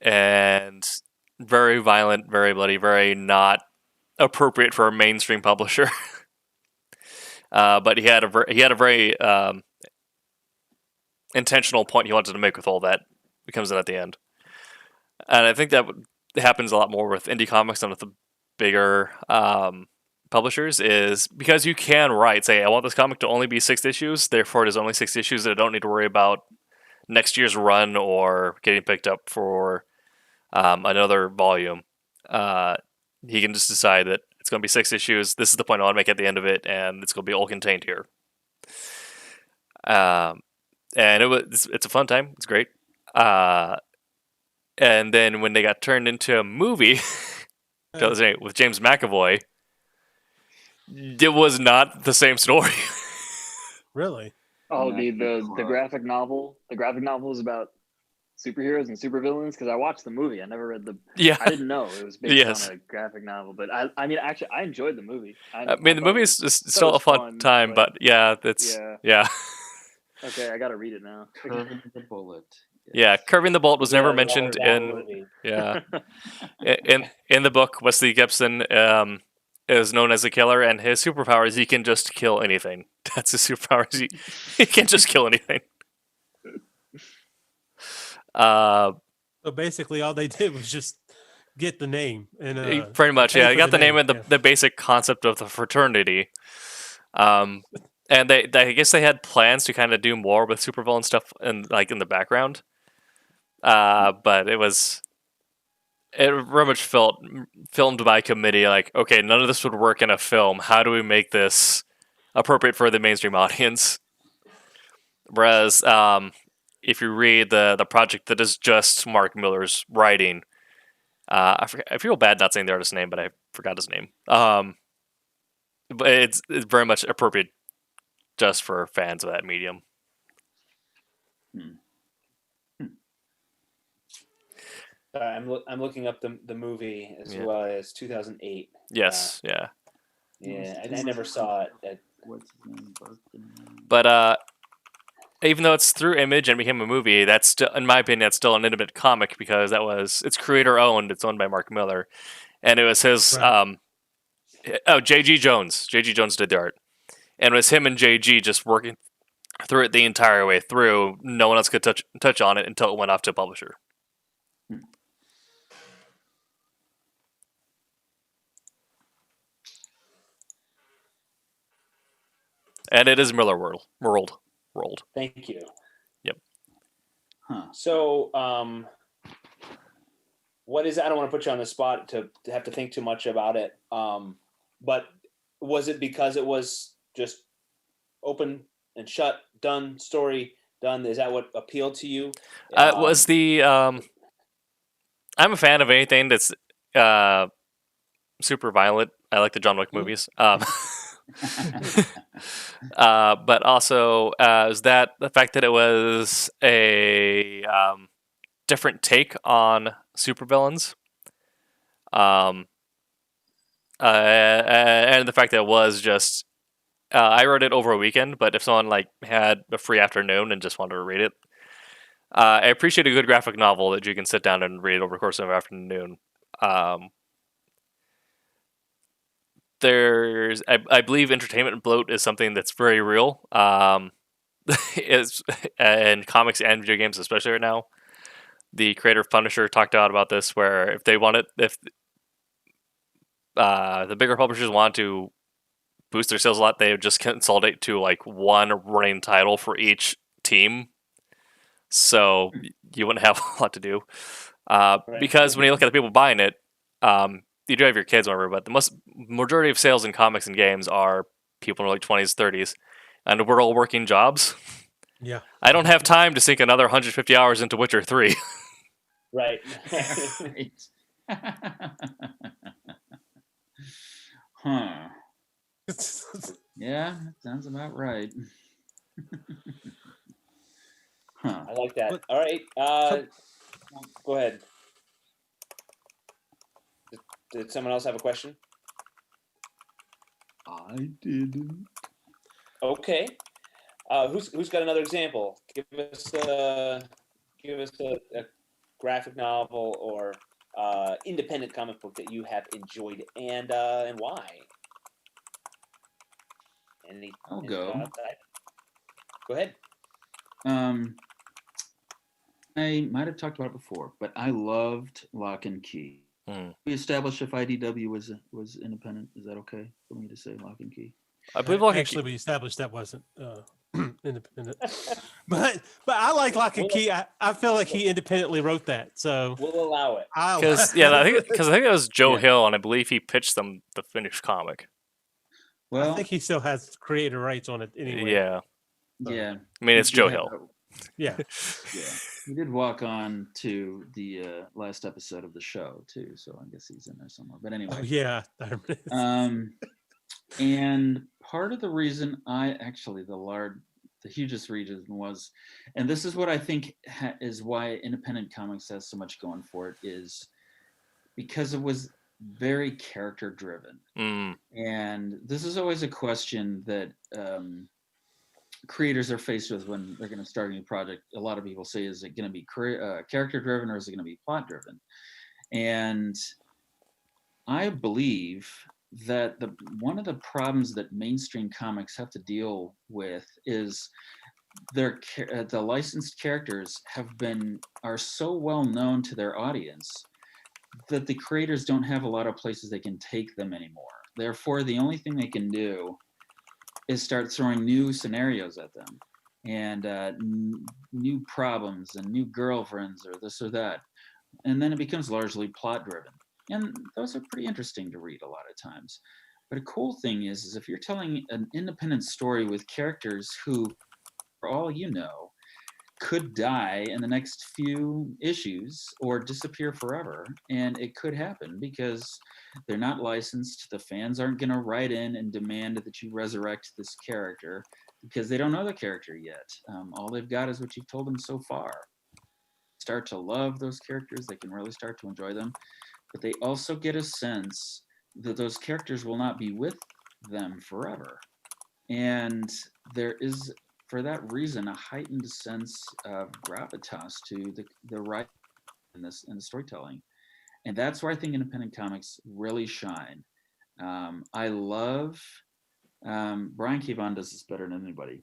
and very violent, very bloody, very not appropriate for a mainstream publisher. But he had a very intentional point he wanted to make with all that. It comes in at the end, and I think that happens a lot more with indie comics than with the bigger publishers, is because you can write, say, I want this comic to only be 6 issues, therefore it is only 6 issues that I don't need to worry about next year's run or getting picked up for another volume. He can just decide that it's going to be 6 issues, this is the point I want to make at the end of it, and it's going to be all contained here. And it's a fun time, it's great. And then when they got turned into a movie with James McAvoy, it was not the same story. Really? Oh, the graphic novel. The graphic novel is about superheroes and supervillains, because I watched the movie. I never read the. Yeah. I didn't know it was based on a graphic novel, but I mean, actually, I enjoyed the movie. The movie is still a fun time, but yeah, yeah. Okay, I gotta read it now. Curving the Bullet. Yeah, Curving the Bullet was never mentioned in. Yeah, in the book, Wesley Gibson is known as a killer, and his superpower is he can just kill anything. That's his superpower. He can just kill anything. So basically, all they did was just get the name and pretty much, yeah. They got the name and the basic concept of the fraternity. And I guess they had plans to kind of do more with supervillain stuff in the background. But it very much felt filmed by committee. Like, okay, none of this would work in a film. How do we make this appropriate for the mainstream audience? Whereas, if you read the project that is just Mark Miller's writing, I feel bad not saying the artist's name, but I forgot his name. But it's very much appropriate just for fans of that medium. I'm looking up the movie as well as 2008. Yes, yeah. Yeah, I never saw it. What's his name? But even though it's through Image and became a movie, that's still, in my opinion, that's still an independent comic because it's creator owned. It's owned by Mark Miller, and it was his. Right. J.G. Jones. J.G. Jones did the art, and it was him and J.G. just working through it the entire way through. No one else could touch on it until it went off to a publisher. And it is Miller World. Thank you. Yep. Huh. So, what is? I don't want to put you on the spot to have to think too much about it. But was it because it was just open and shut, done story, done? Is that what appealed to you? Was the I'm a fan of anything that's super violent. I like the John Wick movies. But also is that the fact that it was a different take on supervillains. And the fact that it was just I wrote it over a weekend, but if someone like had a free afternoon and just wanted to read it, I appreciate a good graphic novel that you can sit down and read over the course of an afternoon. I believe entertainment bloat is something that's very real. Is in comics and video games, especially right now. The creator of Punisher talked about this, where if the bigger publishers want to boost their sales a lot, they would just consolidate to like one running title for each team, so you wouldn't have a lot to do. Because when you look at the people buying it, you do have your kids, whatever, but the majority of sales in comics and games are people in their like 20s, 30s, and we're all working jobs. Yeah. I don't have time to sink another 150 hours into Witcher 3. Right. Right. Huh. Yeah, that sounds about right. Huh. I like that. But- All right. Go ahead. Did someone else have a question? I didn't. Okay. Who's got another example? Give us a graphic novel or independent comic book that you have enjoyed and why. I'll go. Outside? Go ahead. I might have talked about it before, but I loved Lock and Key. We established if IDW was independent. Is that okay for me to say Lock and Key? I believe Lock and Actually, Key. we established that wasn't independent. But I like Lock and Key. I feel like he independently wrote that, so We'll allow it. Because I think it was Joe Hill, and I believe he pitched them the finished comic. Well, I think he still has creator rights on it anyway. Yeah, yeah. I mean it's He Joe did Hill. Yeah. Yeah, he did walk on to the last episode of the show too, so I guess he's in there somewhere. But anyway, Oh, yeah. And part of the reason the hugest reason was, and this is what I think is why independent comics has so much going for it, is because it was very character driven. And this is always a question that creators are faced with when they're going to start a new project. A lot of people say, is it going to be character driven or is it going to be plot driven? And I believe that one of the problems that mainstream comics have to deal with is the licensed characters are so well known to their audience that the creators don't have a lot of places they can take them anymore. Therefore, the only thing they can do is start throwing new scenarios at them and new problems and new girlfriends or this or that. And then it becomes largely plot driven. And those are pretty interesting to read a lot of times. But a cool thing is if you're telling an independent story with characters who, for all you know, could die in the next few issues or disappear forever. And it could happen because they're not licensed. The fans aren't going to write in and demand that you resurrect this character because they don't know the character yet. All they've got is what you've told them so far. Start to love those characters. They can really start to enjoy them. But they also get a sense that those characters will not be with them forever. And there is, for that reason, a heightened sense of gravitas to the writing in the storytelling. And that's where I think independent comics really shine. I love, Brian K. Vaughan does this better than anybody,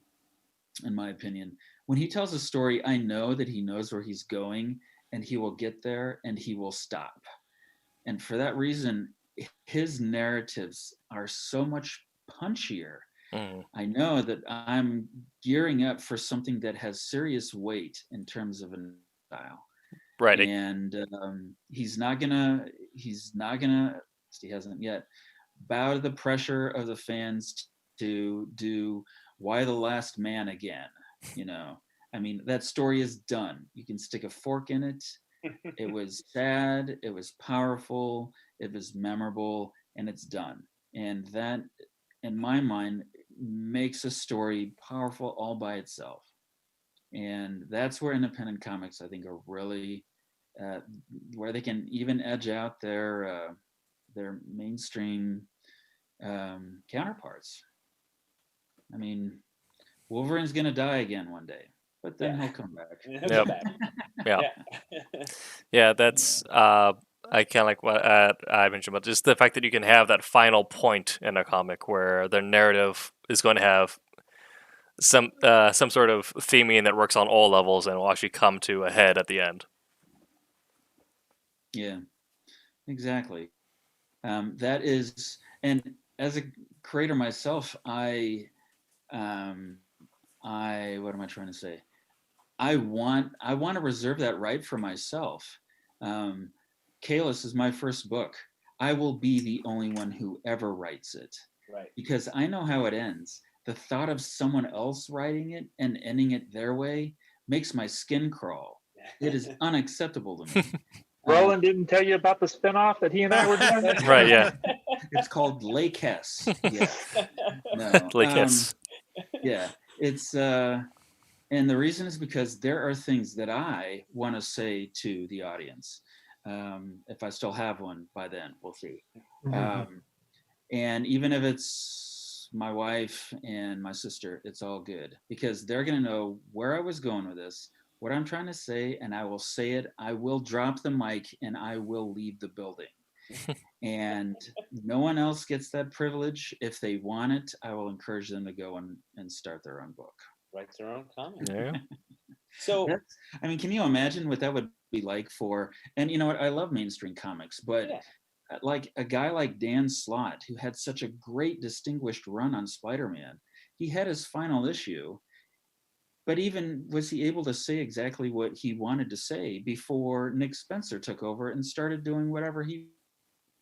in my opinion. When he tells a story, I know that he knows where he's going and he will get there and he will stop. And for that reason, his narratives are so much punchier. I know that I'm gearing up for something that has serious weight in terms of a style. Right. And he hasn't yet, bow to the pressure of the fans to do Why the Last Man Again, I mean, that story is done. You can stick a fork in it. It was sad, it was powerful, it was memorable, and it's done. And that, in my mind, makes a story powerful all by itself. And that's where independent comics, I think, are really where they can even edge out their mainstream counterparts. I mean, Wolverine's gonna die again one day, but then he'll come back. He'll come back. Yeah. Yeah, that's I kind of like what I mentioned, but just the fact that you can have that final point in a comic where the narrative is going to have some sort of theming that works on all levels and will actually come to a head at the end. Yeah, exactly. That is, and as a creator myself, I what am I trying to say? I want to reserve that right for myself. Kalis is my first book. I will be the only one who ever writes it. Right. Because I know how it ends. The thought of someone else writing it and ending it their way makes my skin crawl. It is unacceptable to me. Roland didn't tell you about the spinoff that he and I were doing? Right, yeah. It's called Lake Hess. Yeah. No. Like yes. Yeah. It's and the reason is because there are things that I want to say to the audience. If I still have one by then, we'll see. And even if it's my wife and my sister, it's all good because they're going to know where I was going with this, what I'm trying to say, and I will say it. I will drop the mic and I will leave the building. And no one else gets that privilege. If they want it, I will encourage them to go and start their own book. Write their own comic. Yeah. So, I mean, can you imagine what that would be like for, and you know what, I love mainstream comics, but like a guy like Dan Slott, who had such a great distinguished run on Spider-Man, he had his final issue, but even was he able to say exactly what he wanted to say before Nick Spencer took over and started doing whatever he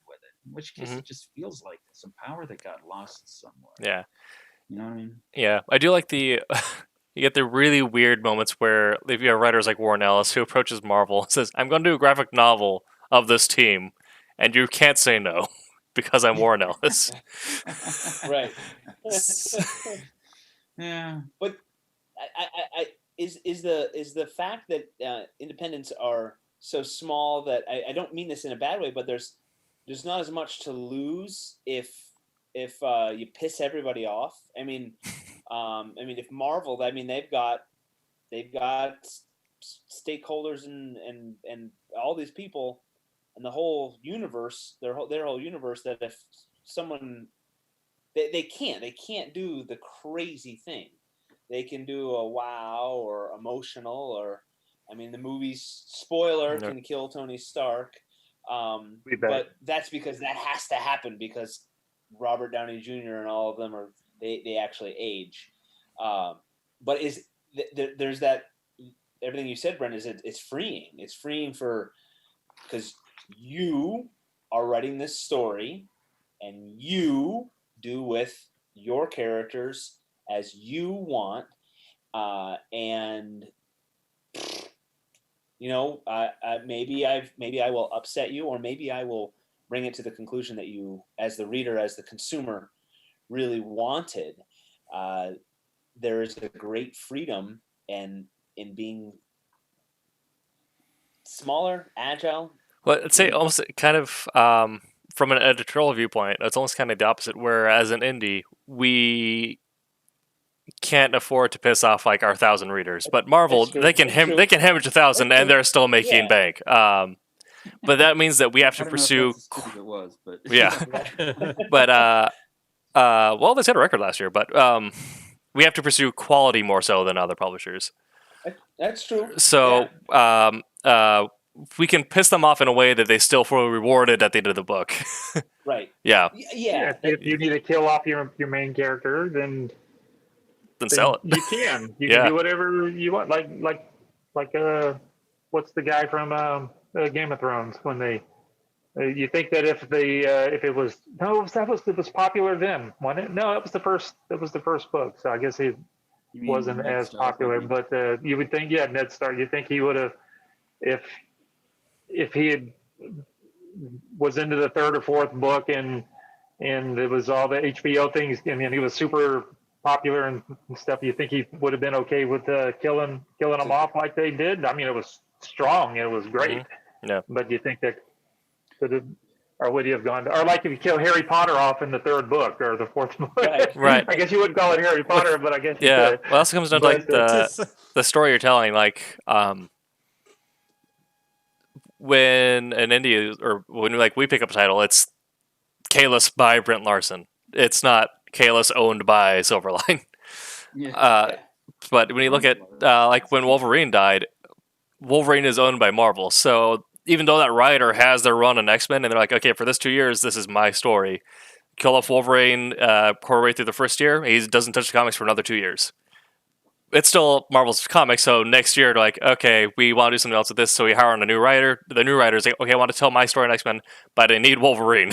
with it, in which case it just feels like some power that got lost somewhere. Yeah. You know what I mean? Yeah. I do like the you get the really weird moments where if you have writers like Warren Ellis who approaches Marvel and says, I'm going to do a graphic novel of this team, and you can't say no because I'm Warren Ellis. right. Yeah. But I is the fact that independents are so small that I don't mean this in a bad way, but there's not as much to lose if you piss everybody off. I mean, if Marvel, I mean, they've got stakeholders and all these people and the whole universe, their whole universe, that if someone they can't do the crazy thing. They can do a wow or emotional, or I mean, the movie's spoiler can kill Tony Stark. But that's because that has to happen because Robert Downey Jr. and all of them are they actually age. But there's that everything you said, Brent, is it's freeing. It's freeing because you are writing this story and you do with your characters as you want, and you know, maybe I will upset you, or maybe I will bring it to the conclusion that you, as the reader, as the consumer, really wanted. There is a great freedom in being smaller, agile. Well, I'd say almost kind of from an editorial viewpoint, it's almost kind of the opposite. Whereas in indie, we can't afford to piss off like our 1,000 readers, but Marvel they can hemorrhage 1,000 and they're still making bank. But that means that we have to pursue. It was, but yeah, but well, they set a record last year, but we have to pursue quality more so than other publishers. That's true. So we can piss them off in a way that they still feel rewarded at the end of the book. Right. Yeah. Yeah. If you need to kill off your main character, then sell it. You can. You can do whatever you want. Like what's the guy from Game of Thrones when they you think that if it was popular then, wasn't it? No, it was the first book. So I guess he You mean wasn't Ned as Stark popular. would be- But you would think, yeah, Ned Stark. You think he would have, if he had was into the third or fourth book, and it was all the HBO things. I mean, he was super popular and stuff. You think he would have been okay with killing them off like they did? I mean, it was strong. It was great. Yeah. But you think that could have, or would he have gone, or like if you kill Harry Potter off in the third book or the fourth book? Right. I guess you wouldn't call it Harry Potter, but I guess you Yeah. could. Well, also comes down to like the story you're telling. Like, when an indie or when like we pick up a title, it's Kalis by Brent Larson. It's not Kalis owned by Silverline. Yeah. But when you look at like when Wolverine died, Wolverine is owned by Marvel. So even though that writer has their run on X-Men, and they're like, okay, for this 2 years, this is my story. Kill off Wolverine quarter way through the first year. He doesn't touch the comics for another 2 years. It's still Marvel's comics, so next year they're like, okay, we want to do something else with this, so we hire on a new writer. The new writer's like, okay, I want to tell my story in X-Men, but I need Wolverine.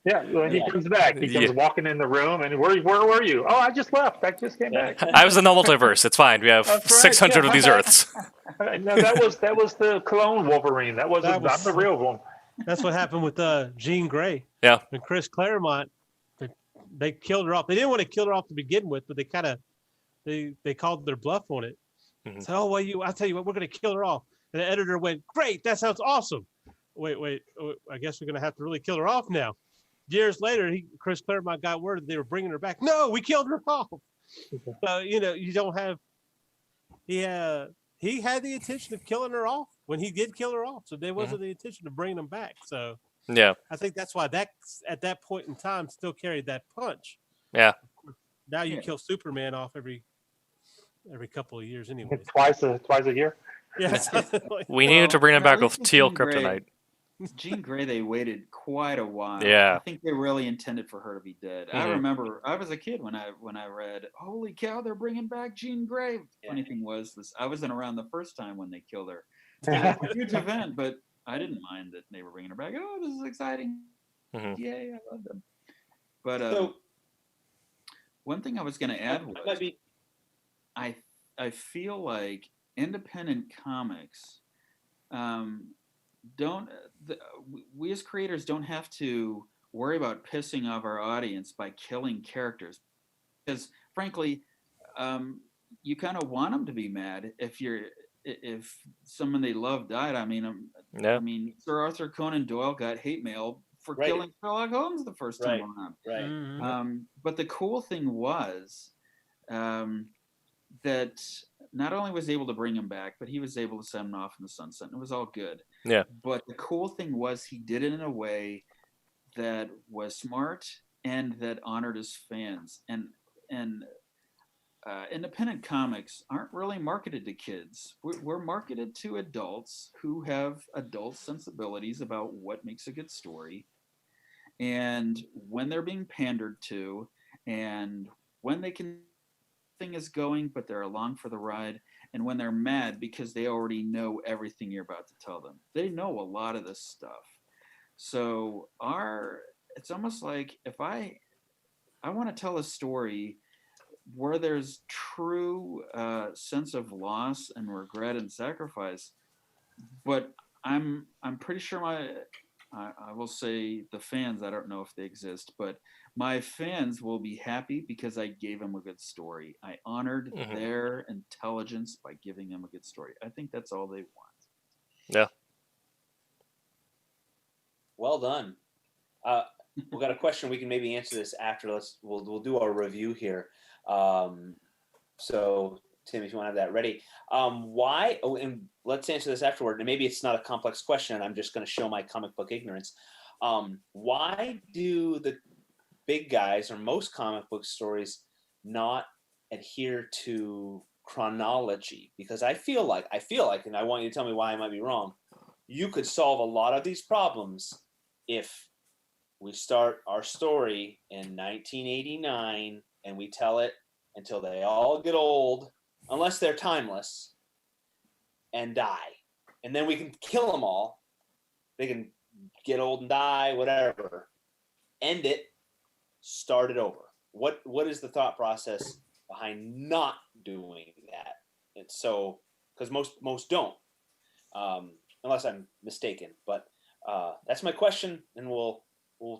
Yeah, when he comes back, he comes walking in the room, and where were you? Oh, I just left. I just came back. I was in the multiverse. It's fine. We have That's right, 600 yeah. of these Earths. No, that was the clone Wolverine. That wasn't not the real one. That's what happened with Jean Grey. Yeah. And Chris Claremont, they killed her off. They didn't want to kill her off to begin with, but they kind of they called their bluff on it. Mhm. So, oh well, I'll tell you what, we're going to kill her off. And the editor went, great, that sounds awesome. Wait, I guess we're going to have to really kill her off now. Years later, Chris Claremont got word that they were bringing her back. No, we killed her off. So you don't have. He had the intention of killing her off when he did kill her off. So there wasn't the intention of bringing them back. So Yeah. I think that's why that at that point in time still carried that punch. Yeah. Now you kill Superman off every couple of years anyway. Twice a year. Yes. We needed to bring him back at least with teal Jean Grey- kryptonite. Jean Grey, they waited quite a while. Yeah. I think they really intended for her to be dead. I Mhm. remember I was a kid when I read, holy cow, they're bringing back Jean Grey. Funny thing was, I wasn't around the first time when they killed her. It was a huge event, but I didn't mind that they were bringing her back. Oh, this is exciting. Mhm. Yay, I love them. But So one thing I was going to add that was, might be I feel like independent comics we as creators don't have to worry about pissing off our audience by killing characters, because frankly, you kind of want them to be mad if someone they love died. I mean, Sir Arthur Conan Doyle got hate mail for killing Sherlock Holmes the first time around. right. Mhm. But the cool thing was that not only was he able to bring him back, but he was able to send him off in the sunset. And it was all good. Yeah. But the cool thing was he did it in a way that was smart and that honored his fans. And independent comics aren't really marketed to kids. We're marketed to adults who have adult sensibilities about what makes a good story. And when they're being pandered to, and when they can thing is going, but they're along for the ride, and when they're mad because they already know everything you're about to tell them. They know a lot of this stuff. So it's almost like if I want to tell a story where there's true sense of loss and regret and sacrifice, but I'm pretty sure I will say the fans, I don't know if they exist, but my fans will be happy because I gave them a good story. I honored their intelligence by giving them a good story. I think that's all they want. Yeah. Well done. We've got a question. We can maybe answer this after. We'll do our review here. So Tim, if you want to have that ready, why? Oh, and let's answer this afterward. And maybe it's not a complex question, and I'm just going to show my comic book ignorance. Why do the big guys or most comic book stories not adhere to chronology? Because I feel like, and I want you to tell me why I might be wrong, you could solve a lot of these problems if we start our story in 1989 and we tell it until they all get old, unless they're timeless, and die. And then we can kill them all. They can get old and die, whatever. End it, start it over. What is the thought process behind not doing that. And so, because most don't, unless I'm mistaken. But that's my question, and we'll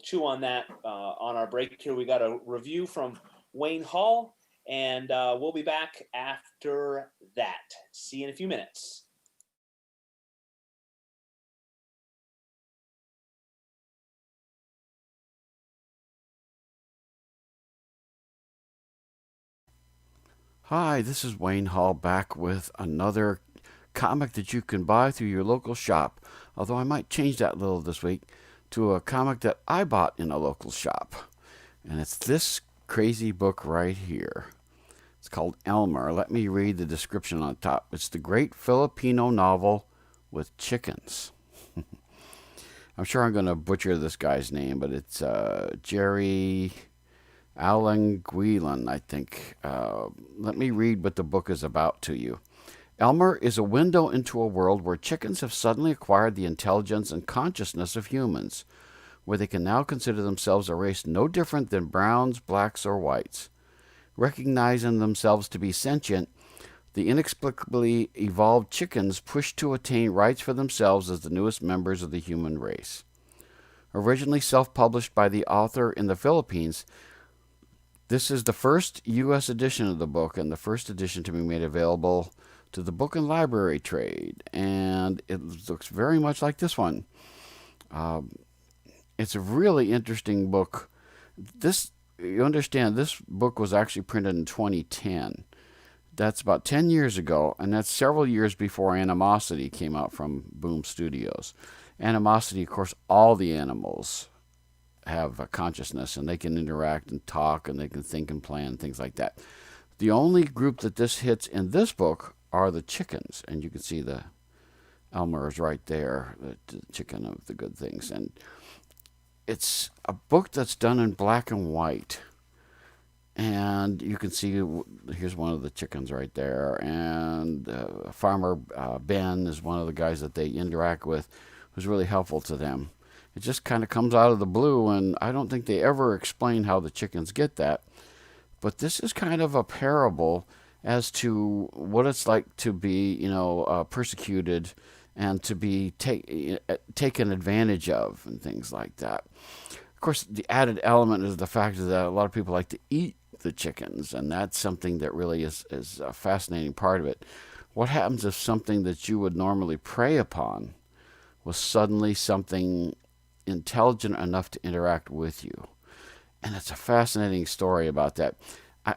chew on that on our break here. We got a review from Wayne Hall, and we'll be back after that. See you in a few minutes. Hi, this is Wayne Hall back with another comic that you can buy through your local shop. Although I might change that a little this week to a comic that I bought in a local shop. And it's this crazy book right here. It's called Elmer. Let me read the description on top. It's the great Filipino novel with chickens. I'm sure I'm going to butcher this guy's name, but it's Jerry Alanguilan, I think. Let me read what the book is about to you. Elmer is a window into a world where chickens have suddenly acquired the intelligence and consciousness of humans, where they can now consider themselves a race no different than browns, blacks, or whites. Recognizing themselves to be sentient, the inexplicably evolved chickens push to attain rights for themselves as the newest members of the human race. Originally self-published by the author in the Philippines, this is the first U.S. edition of the book and the first edition to be made available to the book and library trade. And it looks very much like this one. It's a really interesting book. You understand, this book was actually printed in 2010. That's about 10 years ago, and that's several years before Animosity came out from Boom Studios. Animosity, of course, all the animals have a consciousness, and they can interact and talk, and they can think and plan, things like that. The only group that this hits in this book are the chickens, and you can see the Elmer is right there, the chicken of the good things. And it's a book that's done in black and white, and you can see here's one of the chickens right there, and Farmer Ben is one of the guys that they interact with, who's really helpful to them. It just kind of comes out of the blue, and I don't think they ever explain how the chickens get that. But this is kind of a parable as to what it's like to be, persecuted and to be taken advantage of and things like that. Of course, the added element is the fact that a lot of people like to eat the chickens, and that's something that really is a fascinating part of it. What happens if something that you would normally prey upon was suddenly something intelligent enough to interact with you? And it's a fascinating story about that.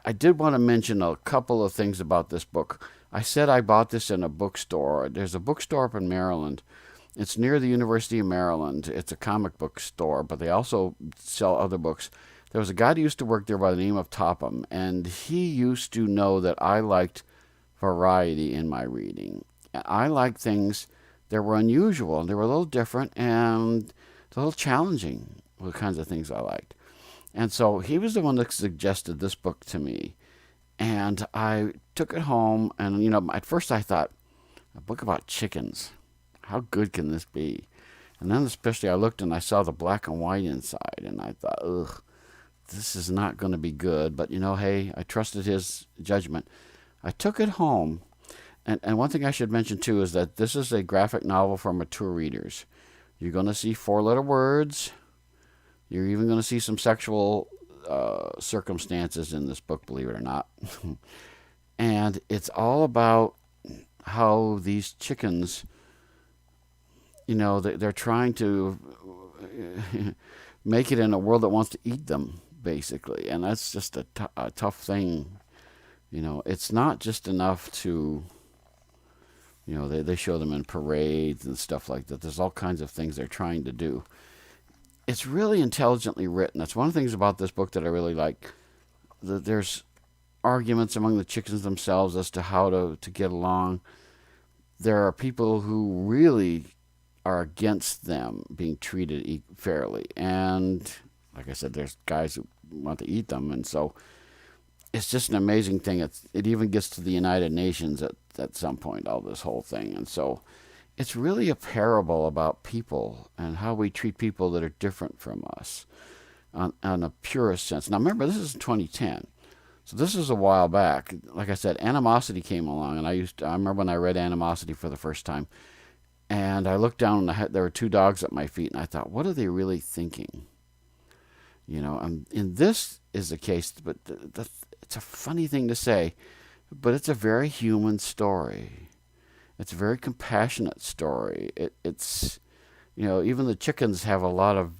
I did want to mention a couple of things about this book. I said I bought this in a bookstore. There's a bookstore up in Maryland. It's near the University of Maryland. It's a comic book store, but they also sell other books. There was a guy who used to work there by the name of Topham, and he used to know that I liked variety in my reading. I liked things that were unusual, and they were a little different, and a little challenging, the kinds of things I liked. And so he was the one that suggested this book to me. And I took it home, and, at first I thought, a book about chickens. How good can this be? And then especially I looked and I saw the black and white inside, and I thought, ugh, this is not going to be good. But, hey, I trusted his judgment. I took it home. And one thing I should mention, too, is that this is a graphic novel for mature readers. You're going to see 4-letter words. You're even going to see some sexual circumstances in this book, believe it or not. And it's all about how these chickens, they're trying to make it in a world that wants to eat them, basically. And that's just a tough thing. It's not just enough to, they show them in parades and stuff like that. There's all kinds of things they're trying to do. It's really intelligently written. That's one of the things about this book that I really like. There's arguments among the chickens themselves as to how to get along. There are people who really are against them being treated fairly. And like I said, there's guys who want to eat them. And so it's just an amazing thing. It even gets to the United Nations at some point, all this whole thing. And so it's really a parable about people and how we treat people that are different from us on a purest sense. Now, remember, this is 2010. So this is a while back. Like I said, Animosity came along, and I remember when I read Animosity for the first time, and I looked down and there were two dogs at my feet, and I thought, what are they really thinking? You know, and this is the case, but it's a funny thing to say, but it's a very human story. It's a very compassionate story. It's, you know, even the chickens have a lot of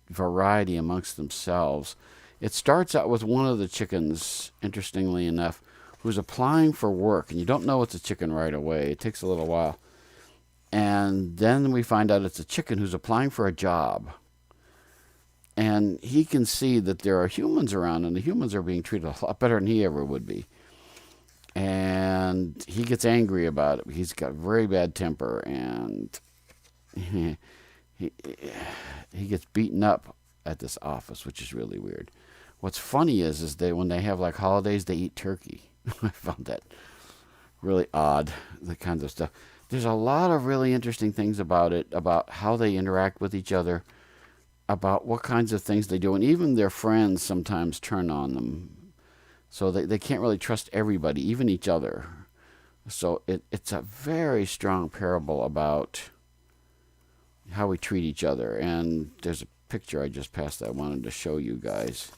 variety amongst themselves. It starts out with one of the chickens, interestingly enough, who's applying for work, and you don't know it's a chicken right away. It takes a little while. And then we find out it's a chicken who's applying for a job. And he can see that there are humans around, and the humans are being treated a lot better than he ever would be. And he gets angry about it. He's got very bad temper, and he gets beaten up at this office, which is really weird. What's funny is when they have like holidays, they eat turkey. I found that really odd, the kinds of stuff. There's a lot of really interesting things about it, about how they interact with each other, about what kinds of things they do, and even their friends sometimes turn on them. So they can't really trust everybody, even each other. So it's a very strong parable about how we treat each other. And there's a picture I just passed that I wanted to show you guys.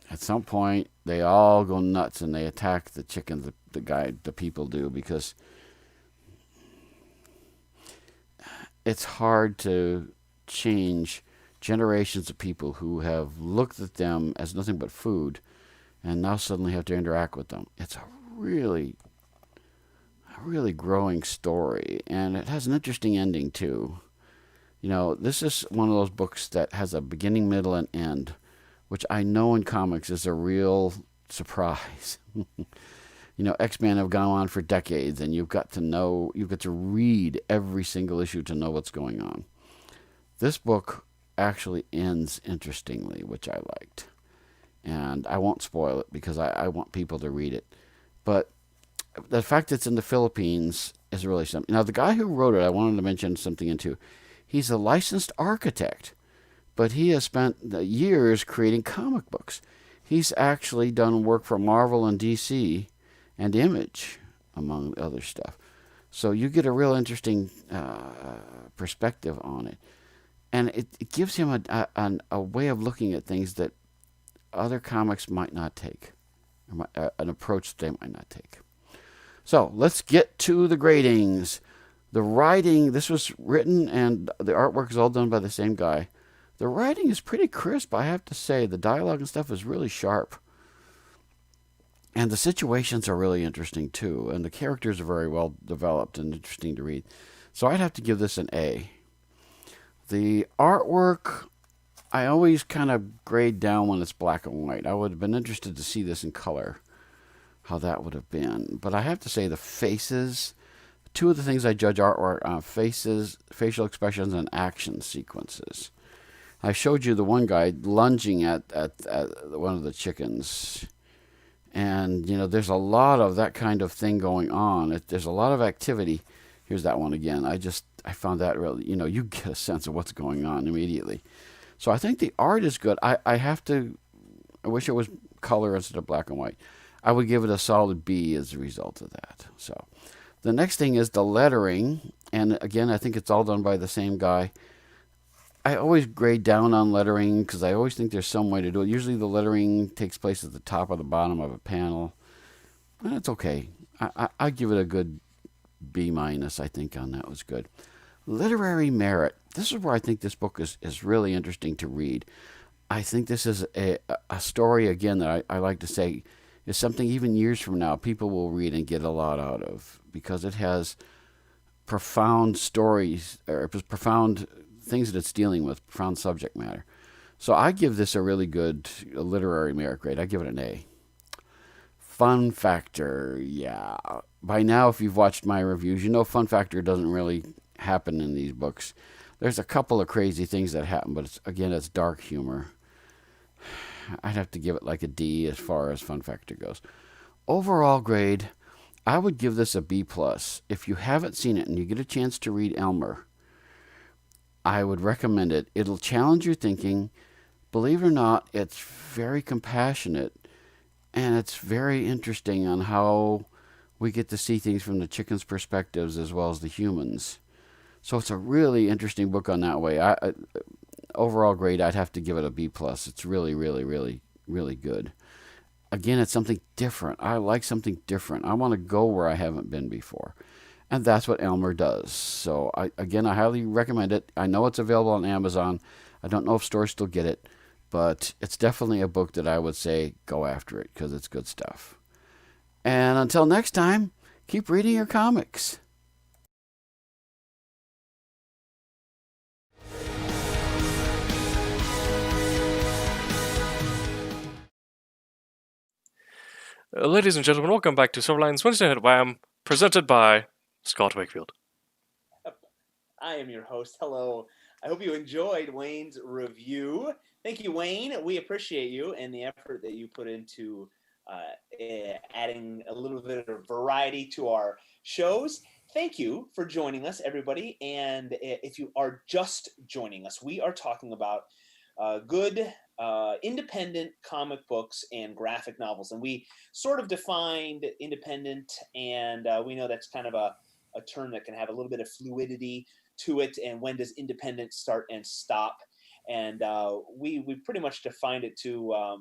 At some point, they all go nuts and they attack the chickens, the people do, because it's hard to change generations of people who have looked at them as nothing but food and now suddenly have to interact with them. It's a really growing story, and it has an interesting ending too. You know, this is one of those books that has a beginning, middle, and end, which I know in comics is a real surprise. You know, X-Men have gone on for decades, and you've got to read every single issue to know what's going on. This book actually ends interestingly, which I liked. And I won't spoil it because I want people to read it. But the fact it's in the Philippines is really something. Now, the guy who wrote it, I wanted to mention something into. He's a licensed architect, but he has spent years creating comic books. He's actually done work for Marvel and DC and Image, among other stuff. So you get a real interesting perspective on it. And it gives him a way of looking at things that other comics might not take, an approach they might not take. So let's get to the gradings. The writing, this was written and the artwork is all done by the same guy. The writing is pretty crisp, I have to say. The dialogue and stuff is really sharp. And the situations are really interesting too. And the characters are very well developed and interesting to read. So I'd have to give this an A. The artwork, I always kind of grade down when it's black and white. I would have been interested to see this in color, how that would have been. But I have to say the faces, two of the things I judge artwork on, faces, facial expressions, and action sequences. I showed you the one guy lunging at one of the chickens. And, you know, there's a lot of that kind of thing going on. There's a lot of activity. Here's that one again. I found that really, you know, you get a sense of what's going on immediately. So I think the art is good. I wish it was color instead of black and white. I would give it a solid B as a result of that. So the next thing is the lettering. And again, I think it's all done by the same guy. I always grade down on lettering because I always think there's some way to do it. Usually the lettering takes place at the top or the bottom of a panel. And it's okay. I give it a good B-, I think, on that was good. Literary merit. This is where I think this book is really interesting to read. I think this is a story, again, that I like to say is something even years from now people will read and get a lot out of because it has profound stories or profound things that it's dealing with, profound subject matter. So I give this a really good literary merit grade. I give it an A. Fun factor, yeah. By now, if you've watched my reviews, you know fun factor doesn't really happen in these books. There's a couple of crazy things that happen, but it's dark humor. I'd have to give it like a D as far as fun factor goes. Overall grade, I would give this a B+. If you haven't seen it and you get a chance to read Elmer, I would recommend it. It'll challenge your thinking. Believe it or not, it's very compassionate. and it's very interesting on how we get to see things from the chickens' perspectives as well as the humans. So it's a really interesting book on that way. Overall grade, I'd have to give it a B+. It's really, really, really, really good. Again, it's something different. I like something different. I want to go where I haven't been before. And that's what Elmer does. So, I highly recommend it. I know it's available on Amazon. I don't know if stores still get it, but it's definitely a book that I would say go after it because it's good stuff. And until next time, keep reading your comics. Ladies and gentlemen, welcome back to Silverline's Wednesday at WHAM, presented by Scott Wakefield. I am your host. Hello. I hope you enjoyed Wayne's review. Thank you, Wayne. We appreciate you and the effort that you put into adding a little bit of variety to our shows. Thank you for joining us, everybody. And if you are just joining us, we are talking about good independent comic books and graphic novels. And we sort of defined independent, and we know that's kind of a term that can have a little bit of fluidity to it. And when does independent start and stop? And we pretty much defined it to,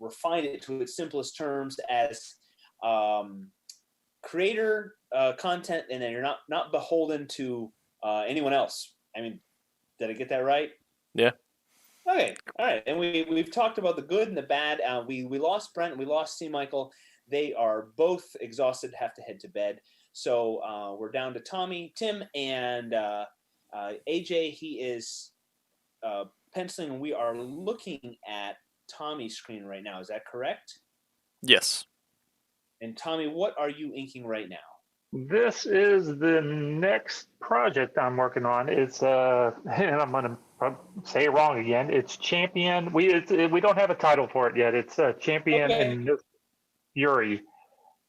refined it to its simplest terms as creator content, and then you're not beholden to anyone else. I mean, did I get that right? Yeah. Okay, all right. And we've talked about the good and the bad. We lost Brent and we lost C. Michael. They are both exhausted, have to head to bed. So we're down to Tommy, Tim, and AJ. He is penciling, and we are looking at Tommy's screen right now. Is that correct? Yes. And Tommy, what are you inking right now? This is the next project I'm working on. It's and I'm gonna say it wrong again. It's Champion. We don't have a title for it yet. It's Champion and Fury.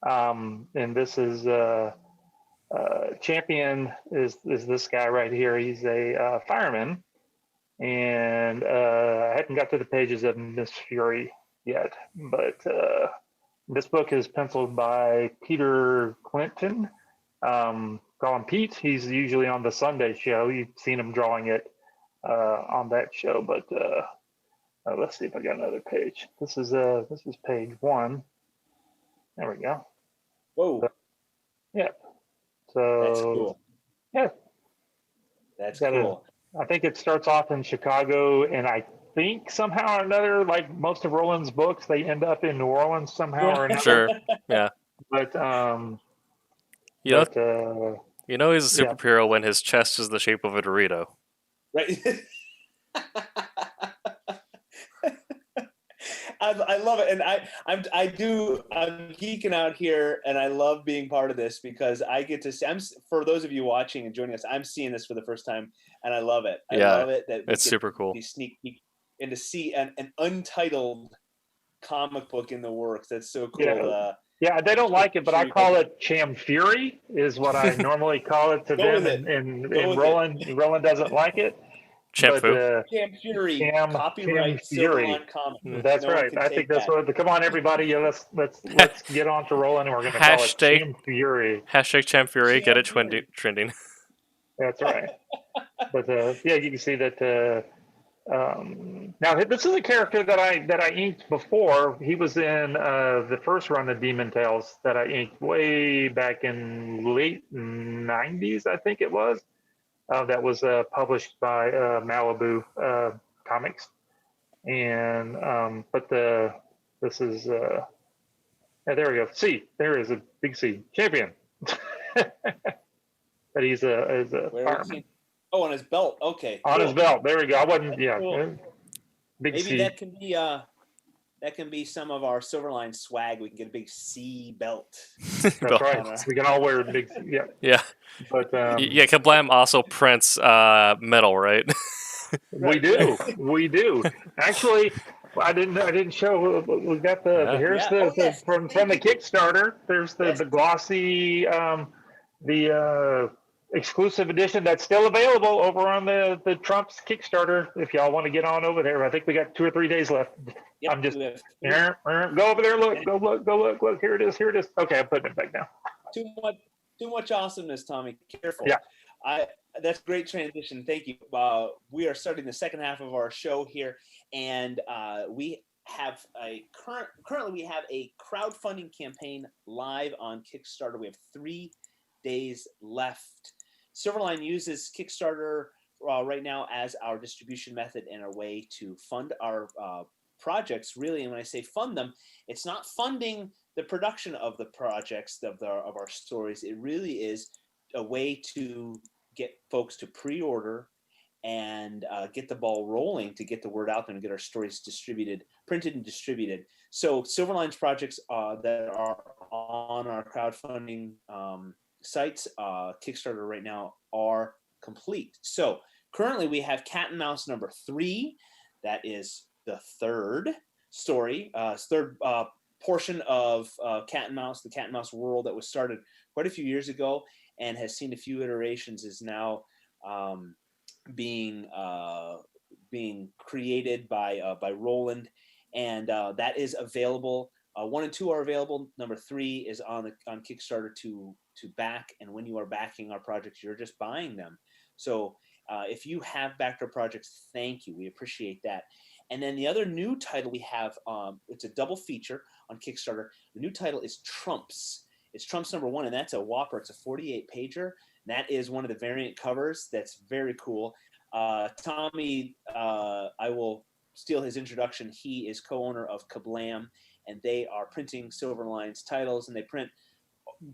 And this is Champion is this guy right here. He's a fireman, and I hadn't got to the pages of Miss Fury yet, but this book is penciled by Peter Clinton. Call him Pete. He's usually on the Sunday show. You've seen him drawing it on that show. But let's see if I got another page. This is page 1. There we go. Whoa. So, yeah. So that's cool. Yeah. That's cool. I think it starts off in Chicago, and I think somehow or another, like most of Roland's books, they end up in New Orleans somehow or another. Sure. Yeah. But you know he's a superhero when his chest is the shape of a Dorito. Right. I love it, and I'm geeking out here, and I love being part of this because I get to see. For those of you watching and joining us, I'm seeing this for the first time, and I love it. I love it that it's super cool. Sneak peek and to see an untitled comic book in the works. That's so cool. Yeah, they don't like it, but I call it Cham Fury is what I normally call it to them, and Roland doesn't like it. Cham Fury, copyright Silverline Comics. That's right. I think that's what. Come on, everybody, let's get on to Roland, and we're going to call it Cham Fury. Hashtag Cham Fury. Get it trending. That's right. But you can see that. Now this is a character that I inked before. He was in the first run of Demon Tales that I inked way back in late 90s, I think it was. That was published by Malibu Comics, and this is there we go. C, there is a big C, Champion. But he's a fireman. Oh, on his belt. Okay. On his belt. There we go. I wasn't. Yeah. Cool. Big Maybe C. that can be some of our Silverline swag. We can get a big C belt. That's right. We can all wear a big C. Yeah. Yeah. But Kablam also prints metal, right? We do. Actually, I didn't show. We got here's from the Kickstarter. There's the glossy exclusive edition that's still available over on the Trump's Kickstarter. If y'all want to get on over there, I think we got 2 or 3 days left. Yep, I'm just we have go over there. Look, go look. Here it is. Here it is. Okay, I'm putting it back down. too much awesomeness, Tommy. Careful. Yeah. That's a great transition. Thank you. We are starting the second half of our show here, and we have currently we have a crowdfunding campaign live on Kickstarter. We have 3 days left. Silverline uses Kickstarter right now as our distribution method and a way to fund our projects, really. And when I say fund them, it's not funding the production of the projects of our stories. It really is a way to get folks to pre-order and get the ball rolling, to get the word out there and get our stories printed and distributed. So Silverline's projects that are on our crowdfunding sites, Kickstarter right now, are complete. So currently we have Cat and Mouse number 3. That is the third story, third portion of Cat and Mouse, the Cat and Mouse world that was started quite a few years ago and has seen a few iterations, is now being created by Roland, and that is available. 1 and 2 are available. Number 3 is on Kickstarter to back, and when you are backing our projects, you're just buying them. So if you have backed our projects, thank you. We appreciate that. And then the other new title we have, it's a double feature on Kickstarter. The new title is Trumps. It's Trumps number 1, and that's a whopper. It's a 48-pager. That is one of the variant covers. That's very cool. Tommy, I will steal his introduction. He is co-owner of Kablam, and they are printing Silverline's titles, and they print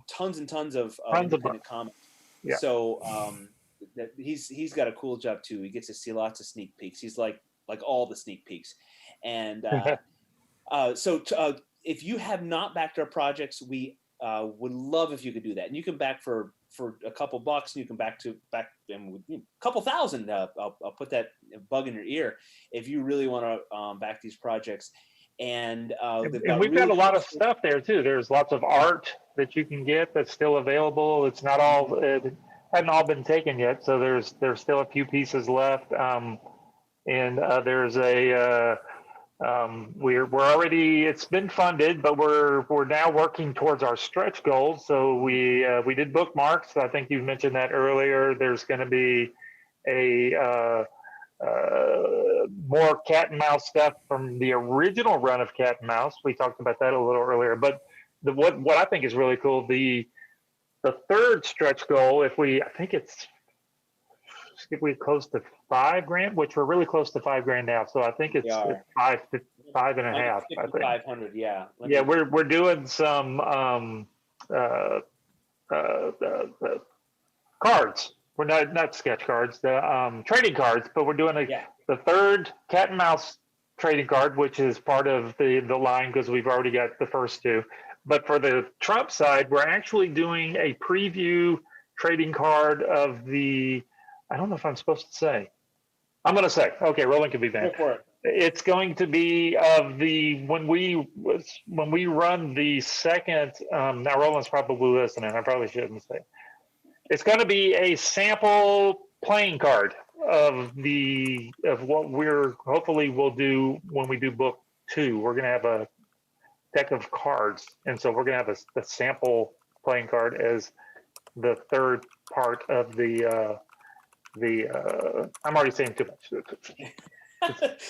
tons and tons of independent comics. Yeah. So he's got a cool job too. He gets to see lots of sneak peeks. He's like all the sneak peeks. And so if you have not backed our projects, we would love if you could do that. And you can back for a couple bucks, and you can back and a couple thousand. I'll put that bug in your ear if you really want to back these projects. And we've got a lot of stuff there too. There's lots of art that you can get that's still available. It's not all, it hadn't all been taken yet, so there's still a few pieces left. And there's a we're already, it's been funded, but we're now working towards our stretch goals. So we did bookmarks. I think you mentioned that earlier. There's going to be a more Cat and Mouse stuff from the original run of Cat and Mouse. We talked about that a little earlier, but what I think is really cool, the third stretch goal, I think if we're close to $5,000, which we're really close to $5,000 now. So I think it's 5.5. I think 500. Yeah. We're doing some cards. We're not sketch cards, the trading cards, but we're doing the third Cat and Mouse trading card, which is part of the line because we've already got the first 2. But for the Trump side, we're actually doing a preview trading card of the, I don't know if I'm supposed to say. I'm going to say, okay, Roland can be back. Go for it. It's going to be of the, when we run the second, now Roland's probably listening, I probably shouldn't say. It's going to be a sample playing card of what hopefully we'll do when we do book 2. We're going to have a deck of cards, and so we're going to have a sample playing card as the third part of the I'm already saying too much.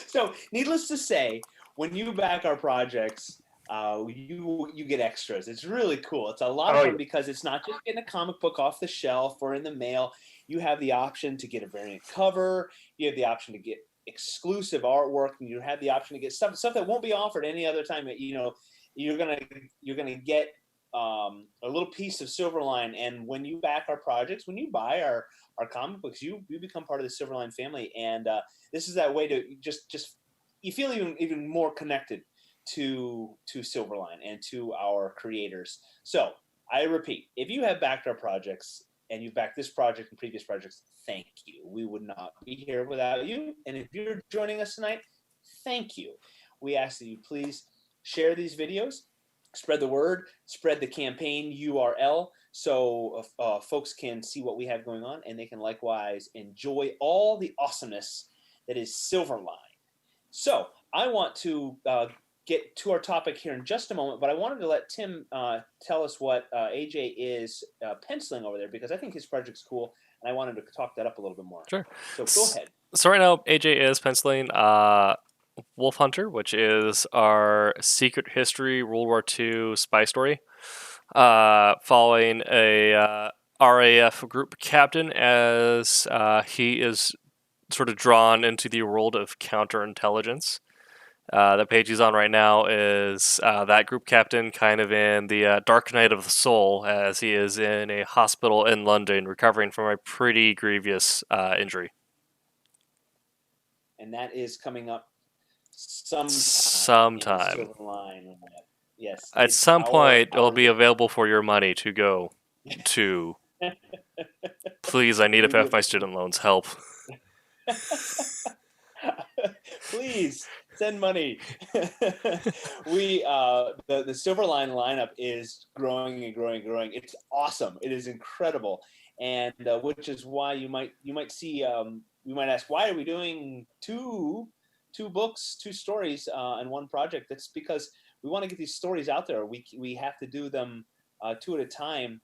So needless to say, when you back our projects, you get extras. It's really cool. It's a lot of fun because it's not just getting a comic book off the shelf or in the mail. You have the option to get a variant cover. You have the option to get exclusive artwork, and you have the option to get stuff that won't be offered any other time. You're gonna get a little piece of Silverline, and when you back our projects, when you buy our comic books, you become part of the Silverline family, and this is that way to just you feel even more connected to Silverline and to our creators. So I repeat, if you have backed our projects and you've backed this project and previous projects, thank you. We would not be here without you. And if you're joining us tonight, thank you. We ask that you please share these videos, spread the word, spread the campaign URL so folks can see what we have going on, and they can likewise enjoy all the awesomeness that is Silverline. So I want to get to our topic here in just a moment, but I wanted to let Tim tell us what AJ is penciling over there, because I think his project's cool, and I wanted to talk that up a little bit more. Sure. So go ahead. So right now, AJ is penciling Wolfhunter, which is our secret history World War II spy story, following a RAF group captain as he is sort of drawn into the world of counterintelligence. The page he's on right now is that group captain kind of in the dark night of the soul, as he is in a hospital in London recovering from a pretty grievous injury. And that is coming up sometime. Sometime. Yes. At some point, it'll be available for your money to go to. Please, I need to pay off my student loans. Help. Please send money. We the Silverline lineup is growing and growing and growing. It's awesome. It is incredible, and which is why you might see we might ask, why are we doing two books, two stories in one project? That's because we want to get these stories out there. We have to do them two at a time.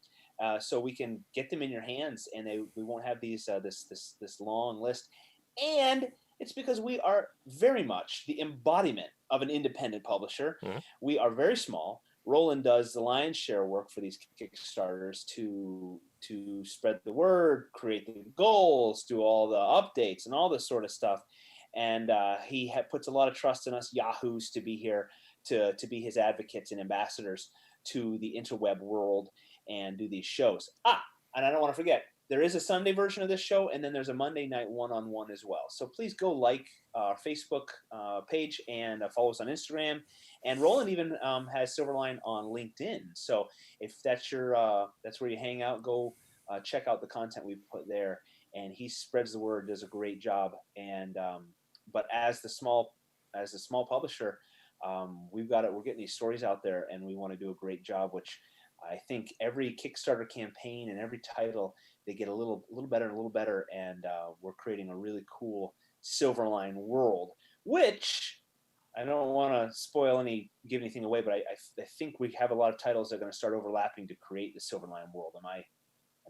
So we can get them in your hands, and we won't have these this long list. And it's because we are very much the embodiment of an independent publisher. Mm-hmm. We are very small. Roland does the lion's share work for these Kickstarters to spread the word, create the goals, do all the updates and all this sort of stuff. And he puts a lot of trust in us yahoos to be here to be his advocates and ambassadors to the interweb world and do these shows. And I don't want to forget, there is a Sunday version of this show, and then there's a Monday night one-on-one as well. So please go like our Facebook page and follow us on Instagram. And Roland even has Silverline on LinkedIn. So if that's that's where you hang out, go check out the content we put there. And he spreads the word, does a great job. And but as the small publisher, we're getting these stories out there, and we want to do a great job, which I think every Kickstarter campaign and every title, they get a little better and a little better, and we're creating a really cool Silverline world, which I don't want to give anything away, but I think we have a lot of titles that are going to start overlapping to create the Silverline world. Am I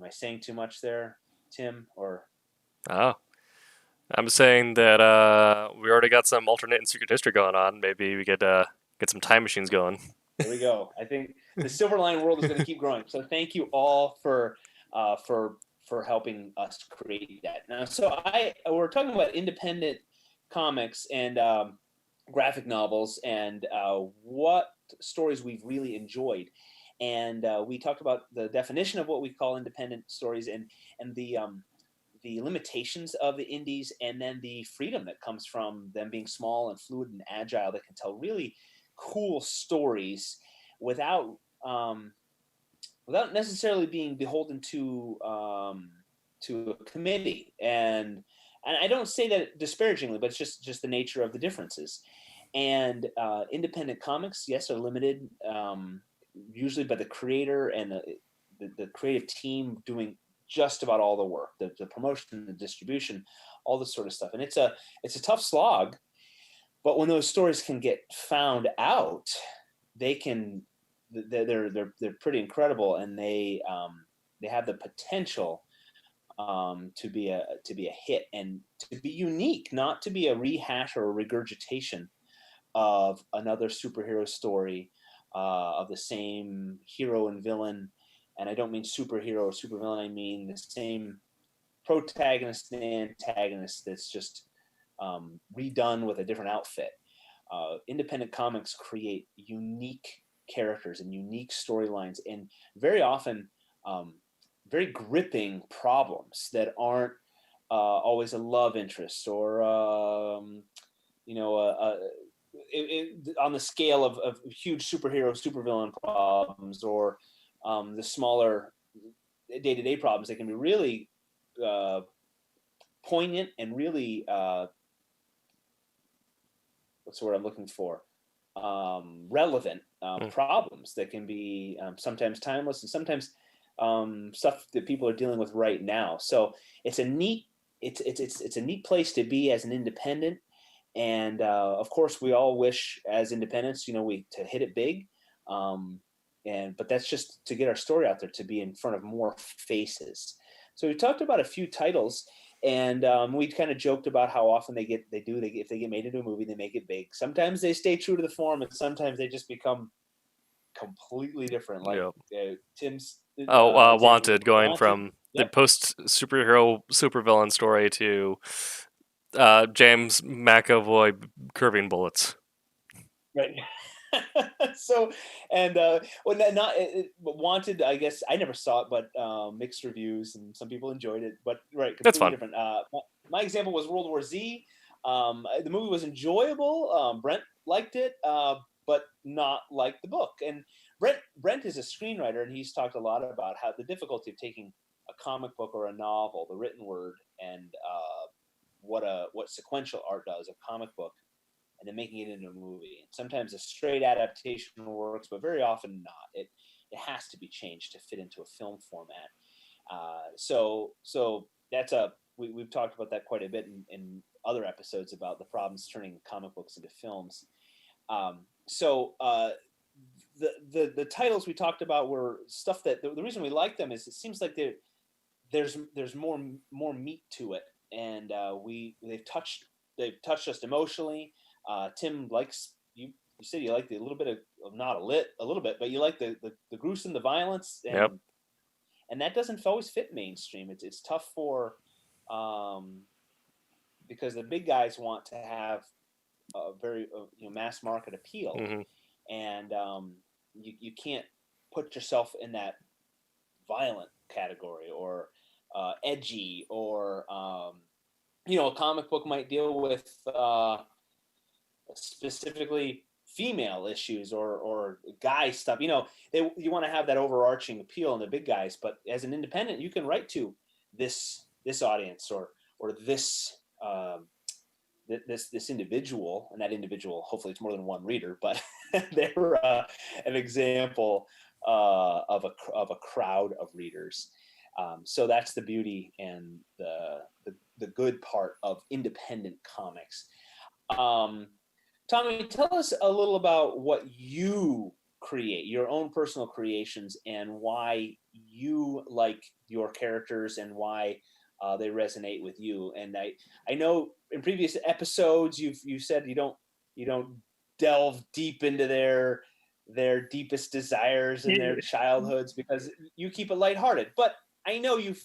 saying too much there, Tim? Or I'm saying that we already got some alternate and secret history going on. Maybe we could get some time machines going. There we go. I think the Silverline world is going to keep growing. So thank you all for helping us create that. Now, we're talking about independent comics and graphic novels and what stories we've really enjoyed. And we talked about the definition of what we call independent stories and the limitations of the indies, and then the freedom that comes from them being small and fluid and agile that can tell really cool stories without necessarily being beholden to a committee. And I don't say that disparagingly, but it's just the nature of the differences. And independent comics, yes, are limited usually by the creator and the creative team doing just about all the work, the promotion, the distribution, all this sort of stuff. And it's a tough slog. But when those stories can get found out, they're pretty incredible, and they have the potential to be a hit and to be unique, not to be a rehash or a regurgitation of another superhero story of the same hero and villain. And I don't mean superhero or supervillain. I mean the same protagonist and antagonist that's just redone with a different outfit. Independent comics create unique characters and unique storylines, and very often very gripping problems that aren't always a love interest or on the scale of huge superhero supervillain problems, or the smaller day-to-day problems. They can be really poignant and really what's the word I'm looking for? Relevant problems that can be sometimes timeless and sometimes stuff that people are dealing with right now. So it's a neat place to be as an independent. And of course, we all wish as independents, to hit it big. But that's just to get our story out there, to be in front of more faces. So we talked about a few titles, and we kind of joked about how often if they get made into a movie, they make it big. Sometimes they stay true to the form, and sometimes they just become completely different. Like Tim's Wanted, going Wanted. from the Yep. post superhero supervillain story to James McAvoy curving bullets. Right. So, and Wanted, I guess I never saw it, but mixed reviews, and some people enjoyed it. But That's completely fun. different. My example was World War Z. The movie was enjoyable. Brent liked it, but not like the book. And Brent is a screenwriter, and he's talked a lot about how the difficulty of taking a comic book or a novel, the written word, and what sequential art does, a comic book, and then making it into a movie. Sometimes a straight adaptation works, but very often not. It has to be changed to fit into a film format. So that's we've talked about that quite a bit in other episodes about the problems turning comic books into films. The titles we talked about were stuff that the reason we like them is it seems like there's more meat to it, and they've touched us emotionally. Tim likes you said you like the little bit of not a little bit, but you like the gruesome, the violence, and Yep. and that doesn't always fit mainstream. It's tough for because the big guys want to have a very mass market appeal, Mm-hmm. and you can't put yourself in that violent category or edgy, or a comic book might deal with specifically female issues or guy stuff. You want to have that overarching appeal in the big guys, but as an independent, you can write to this audience or this this individual, and that individual, hopefully it's more than one reader, but they're an example of a crowd of readers. So that's the beauty and the good part of independent comics. Tommy, tell us a little about what you create, your own personal creations, and why you like your characters and why they resonate with you. And I know in previous episodes you said you don't delve deep into their deepest desires and their childhoods because you keep it lighthearted. But I know you've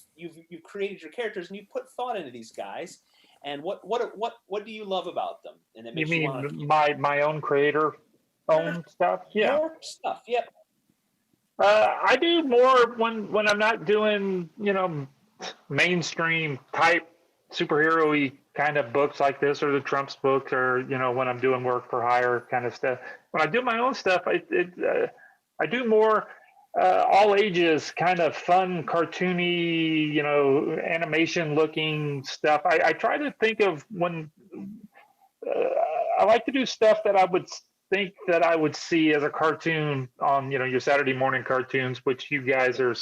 created your characters and you put thought into these guys. And what do you love about them? And it makes You want to mean my own creator own stuff? Yeah. Your stuff. Yep. I do more when I'm not doing, mainstream type superhero-y kind of books like this, or the Trump's books, or when I'm doing work for hire kind of stuff. When I do my own stuff, I do more all ages kind of fun, cartoony, animation looking stuff. I try to think of when I like to do stuff that I would think that I would see as a cartoon on, your Saturday morning cartoons, which you guys are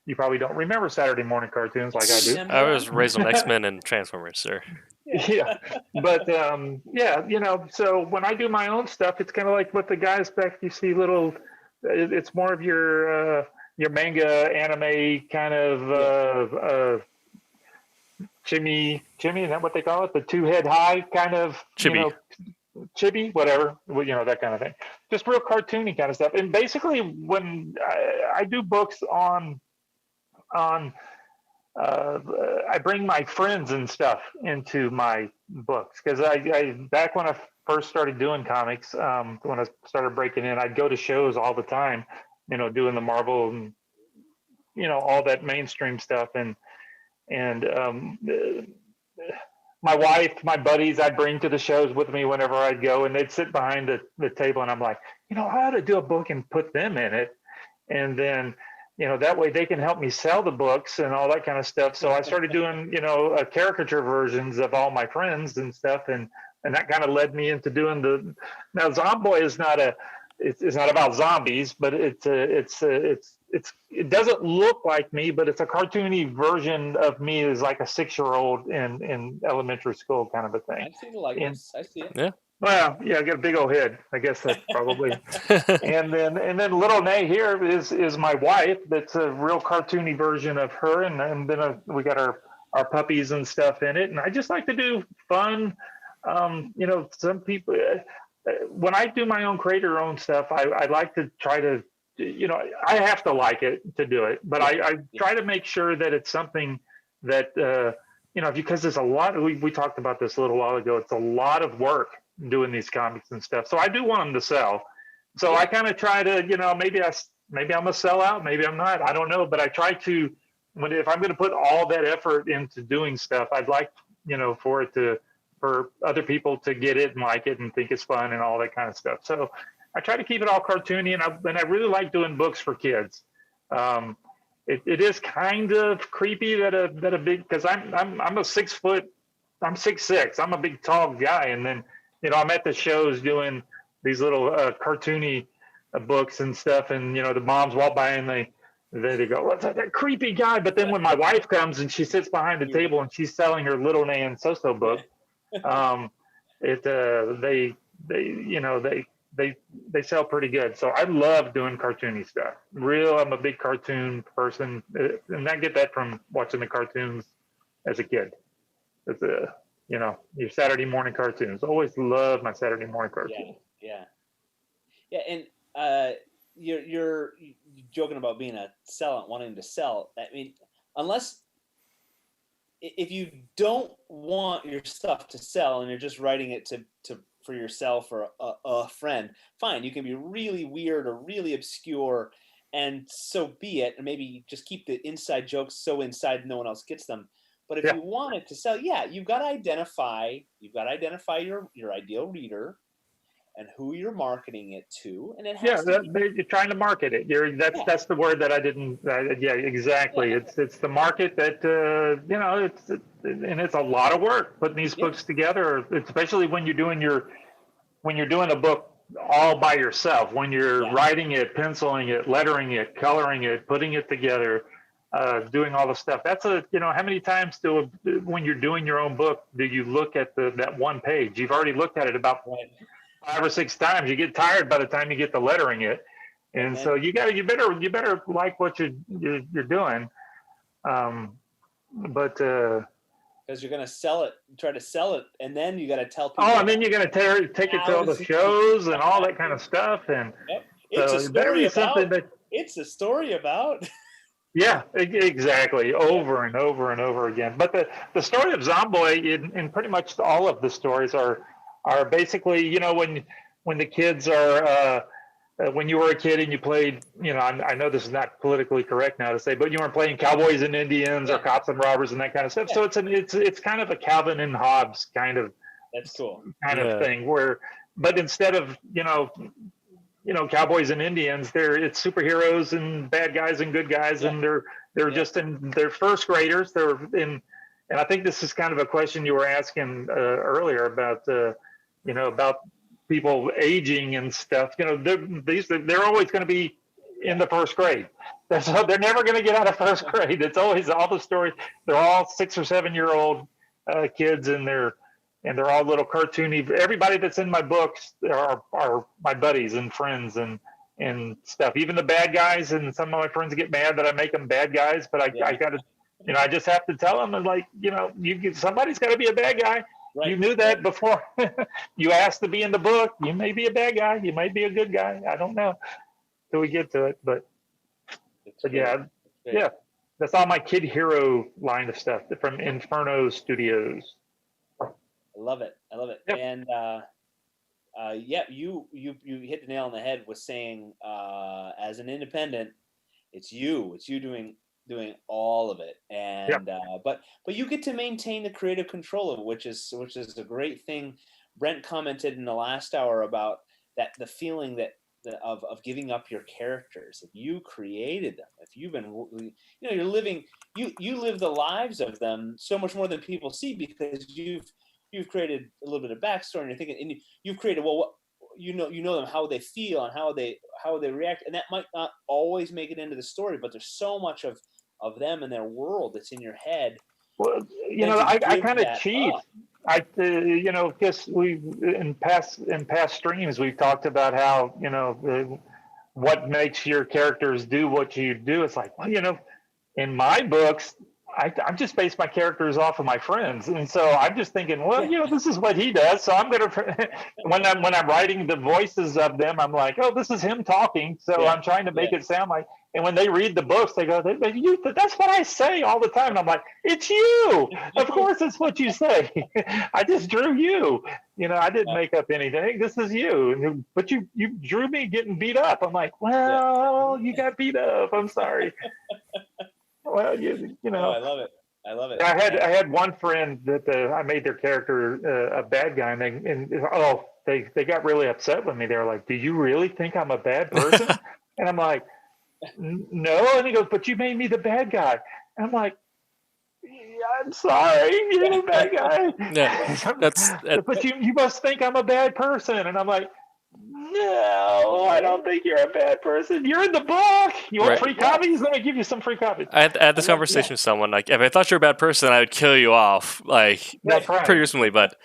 you probably don't remember Saturday morning cartoons like I do. I was raised on X-Men and Transformers, sir. Yeah. But, so when I do my own stuff, it's kind of like what the guys back, you see it's more of your manga anime kind of, Chimmy, is that what they call it? The two head high kind of, Chibi. Chibi, whatever, that kind of thing. Just real cartoony kind of stuff. And basically, when I do books on, I bring my friends and stuff into my books because I back when I first started doing comics, when I started breaking in, I'd go to shows all the time, doing the Marvel and all that mainstream stuff, and my wife, my buddies, I'd bring to the shows with me whenever I'd go, and they'd sit behind the table, and I'm like, I ought to do a book and put them in it, and then that way they can help me sell the books and all that kind of stuff. So I started doing caricature versions of all my friends and stuff, and that kind of led me into doing now Zomboy is not it's not about zombies, but it's it doesn't look like me, but it's a cartoony version of me as like a 6-year-old in elementary school kind of a thing. I see the likeness. I see it. Yeah. Well, yeah, I got a big old head. I guess that's probably. And then little Nay here is my wife. That's a real cartoony version of her, and then we got our puppies and stuff in it. And I just like to do fun. Some people when I do my own creator-owned stuff, I like to try to, I have to like it to do it, but I try to make sure that it's something that because there's a lot. We talked about this a little while ago. It's a lot of work doing these comics and stuff. So I do want them to sell. So I kind of try to, maybe I'm a sellout, maybe I'm not, I don't know, but I try to, if I'm going to put all that effort into doing stuff, I'd like, for other people to get it and like it and think it's fun and all that kind of stuff. So I try to keep it all cartoony, and I really like doing books for kids. It is kind of creepy that a big, because I'm 6'6", I'm a big tall guy, and then I'm at the shows doing these little cartoony books and stuff, and the moms walk by and they go, "What's that creepy guy?" But then when my wife comes and she sits behind the table and she's selling her Little Nay and So-So book, they sell pretty good. So I love doing cartoony stuff. I'm a big cartoon person, and I get that from watching the cartoons as a kid. It's your Saturday morning cartoons. Always love my Saturday morning cartoons. Yeah. And you're joking about being a sellout, wanting to sell. I mean, if you don't want your stuff to sell and you're just writing it to for yourself or a friend, fine. You can be really weird or really obscure, and so be it. And maybe just keep the inside jokes so inside no one else gets them. But if you want it to sell, you've got to identify your ideal reader and who you're marketing it to, and it has you're trying to market it. That's the word that I didn't. Exactly. Yeah. It's the market that and it's a lot of work putting these books together, especially when you're doing a book all by yourself. When you're writing it, penciling it, lettering it, coloring it, putting it together. Doing all the stuff. That's how many times when you're doing your own book, do you look at that one page? You've already looked at it about 5 or 6 times. You get tired by the time you get to lettering it. And so you better like what you're doing. But because you're going to sell it, try to sell it, and then you got to tell people. Oh, and then you're going to take it to all the shows and all that kind of stuff. And it's a story about. Yeah, exactly. Over and over and over again. But the story of Zomboy in pretty much all of the stories are basically, when the kids are, when you were a kid and you played, I know this is not politically correct now to say, but you weren't playing cowboys and Indians or cops and robbers and that kind of stuff. So it's kind of a Calvin and Hobbes kind of. That's cool. Kind of thing but instead of, cowboys and Indians, it's superheroes and bad guys and good guys, and they're just they're first graders. And I think this is kind of a question you were asking earlier about about people aging and stuff. They're always going to be in the first grade. They're never going to get out of first grade. It's always all the stories. They're all 6 or 7 year old kids, and they're all little cartoony. Everybody that's in my books are my buddies and friends and stuff. Even the bad guys, and some of my friends get mad that I make them bad guys, but I got to, I just have to tell them, and somebody's got to be a bad guy. Right. You knew that before you asked to be in the book. You may be a bad guy. You might be a good guy. I don't know till we get to it, but yeah. That's all my Kid Hero line of stuff from Inferno Studios. I love it. Yep. And you hit the nail on the head with saying as an independent, it's you doing all of it, and but you get to maintain the creative control of it, which is a great thing. Brent commented in the last hour about that, the feeling of giving up your characters. If you created them, if you've been, you're living, you live the lives of them so much more than people see, because you've created a little bit of backstory, and you're thinking, and you've created, well, you know them, how they feel and how they react, and that might not always make it into the story, but there's so much of them and their world that's in your head. Well, Then to I give kind of that cheat. up. Because we in past streams we've talked about how what makes your characters do what you do. It's like, well, in my books, I'm just based my characters off of my friends, and so I'm just thinking, well, this is what he does. So I'm gonna when I'm writing the voices of them, I'm like, oh, this is him talking. So I'm trying to make it sound like. And when they read the books, they go, that's what I say all the time. And I'm like, it's you. Of course, it's what you say. I just drew you. I didn't make up anything. This is you. But you drew me getting beat up. I'm like, well, you got beat up. I'm sorry. Well, Oh, I love it. I had one friend that I made their character a bad guy, and they got really upset with me. They were like, "Do you really think I'm a bad person?" And I'm like, "No." And he goes, "But you made me the bad guy." And I'm like, "Yeah, I'm sorry, you're the bad guy." Yeah, but you must think I'm a bad person. And I'm like, no, I don't think you're a bad person. You're in the book. You want free copies? Let me give you some free copies. I had this conversation with someone. Like, if I thought you're a bad person, I would kill you off. Like, That's right. pretty recently. But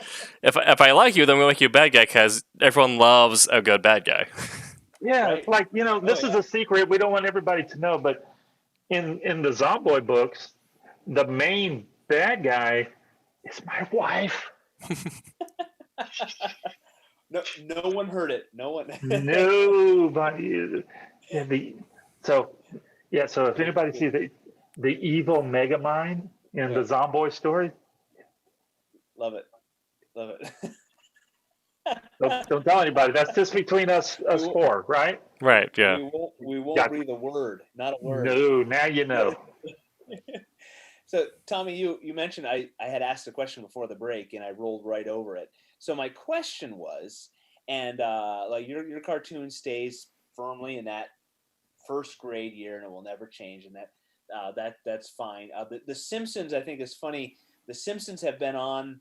if I like you, then we'll make you a bad guy because everyone loves a good bad guy. Yeah, it's like, this is a secret we don't want everybody to know. But in the Zomboid books, the main bad guy is my wife. No one heard it. No one. Nobody. So if anybody sees the evil Megamind in the Zomboid story, love it. don't tell anybody. That's just between us four, right? Right. Yeah. We won't breathe a word. Not a word. No. Now you know. So, Tommy, you mentioned I had asked a question before the break, and I rolled right over it. So my question was, and like your cartoon stays firmly in that first grade year, and it will never change, and that's fine. The Simpsons, I think, is funny. The Simpsons have been on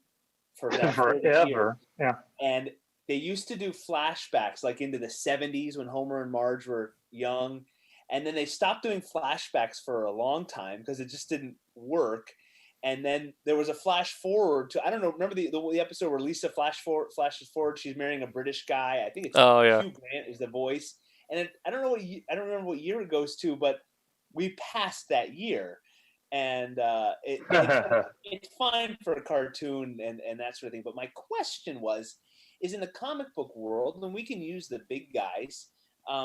for forever. Yeah. And they used to do flashbacks like into the 70s when Homer and Marge were young. And then they stopped doing flashbacks for a long time because it just didn't work. And then there was a flash forward to, I don't know, remember the episode where Lisa flashes forward, she's marrying a British guy. I think it's Hugh Grant is the voice. And I don't remember what year it goes to, but we passed that year. And it's fine for a cartoon and that sort of thing. But my question is in the comic book world, and we can use the big guys,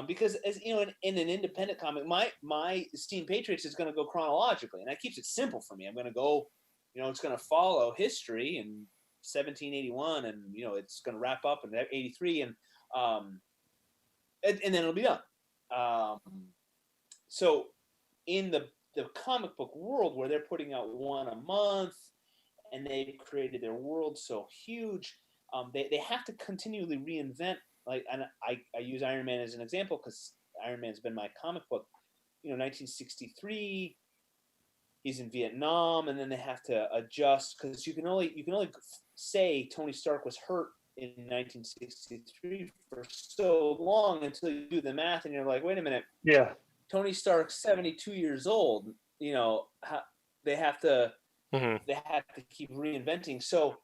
because as you know, in an independent comic, my Steam Patriots is going to go chronologically, and that keeps it simple for me. I'm going to go, it's going to follow history in 1781, and it's going to wrap up in 83, and then it'll be done. So in the comic book world, where they're putting out one a month, and they've created their world so huge, they have to continually reinvent. Like, and I use Iron Man as an example because Iron Man's been my comic book. 1963, he's in Vietnam, and then they have to adjust because you can only say Tony Stark was hurt in 1963 for so long until you do the math, and you're like, wait a minute, Tony Stark's 72 years old. They have to keep reinventing. So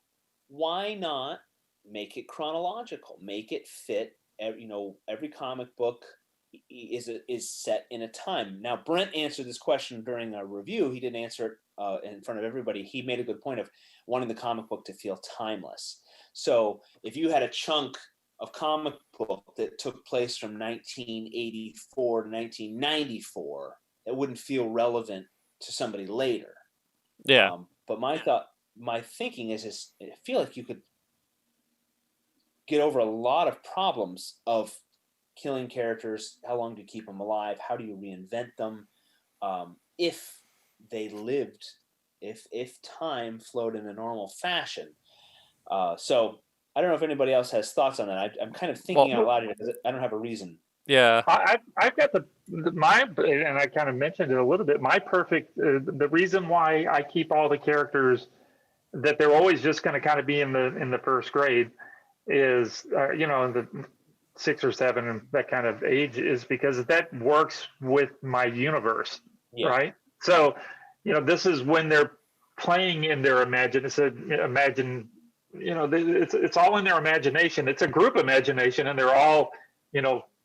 why not make it chronological? Make it fit. Every comic book is set in a time. Now, Brent answered this question during a review. He didn't answer it in front of everybody. He made a good point of wanting the comic book to feel timeless. So if you had a chunk of comic book that took place from 1984 to 1994, it wouldn't feel relevant to somebody later. Yeah. But my thinking is I feel like you could get over a lot of problems of killing characters. How long do you keep them alive? How do you reinvent them? If they lived, if time flowed in a normal fashion. So I don't know if anybody else has thoughts on that. I'm kind of thinking out loud here because I don't have a reason. Yeah. I've got my, and I kind of mentioned it a little bit, my perfect, the reason why I keep all the characters that they're always just going to kind of be in the first grade is, 6 or 7 and that kind of age is because that works with my universe, right? So, this is when they're playing in their imagine, it's all in their imagination. It's a group imagination, and they're all,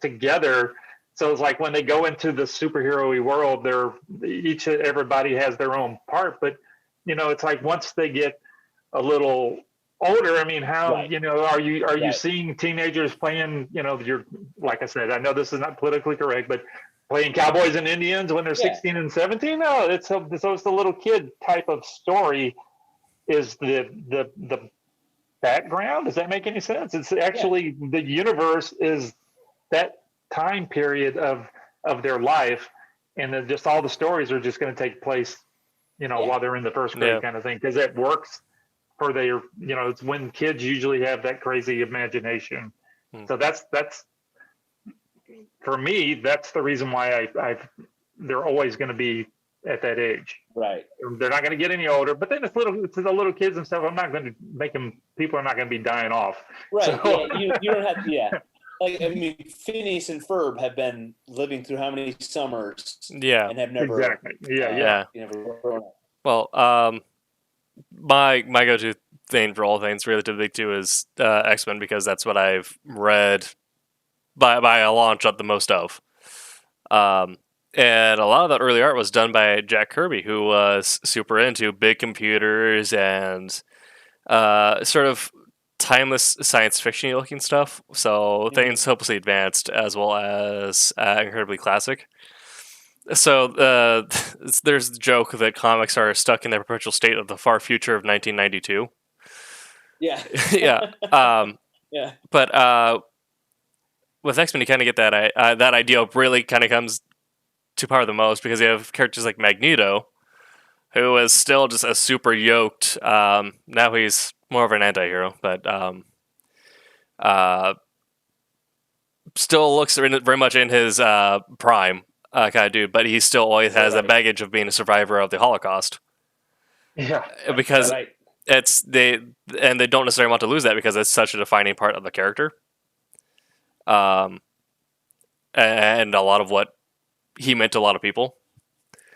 together. So it's like when they go into the superhero-y world, everybody has their own part. But, it's like once they get a little older, I mean, how, are you seeing teenagers playing, like I said, I know this is not politically correct, but playing cowboys and Indians when they're 16 and 17? No, it's the little kid type of story is the background. Does that make any sense? It's actually the universe is that time period of their life, and then just all the stories are just going to take place, while they're in the first grade kind of thing, because it works for their, it's when kids usually have that crazy imagination. So that's for me, that's the reason why they're always going to be at that age. Right. They're not going to get any older, but then it's the little kids and stuff. I'm not going to make them. People are not going to be dying off. Right. So. Yeah. You don't have to. Yeah. Like, I mean, Phineas and Ferb have been living through how many summers? Yeah. And have never. Exactly. Yeah. Never grown up. Well, my go-to thing for all things relatively to is X-Men, because that's what I've read by a long shot the most of. And a lot of that early art was done by Jack Kirby, who was super into big computers and sort of timeless science fiction looking stuff. So things hopelessly advanced as well as incredibly classic. So there's the joke that comics are stuck in the perpetual state of the far future of 1992. Yeah. Yeah. Yeah. But with X-Men, you kind of get that idea really kind of comes to power the most, because you have characters like Magneto, who is still just a super yoked. Now he's more of an anti-hero, but still looks very much in his prime kind of dude. But he still always has the baggage of being a survivor of the Holocaust. Yeah, because they don't necessarily want to lose that, because it's such a defining part of the character. And a lot of what he meant to a lot of people.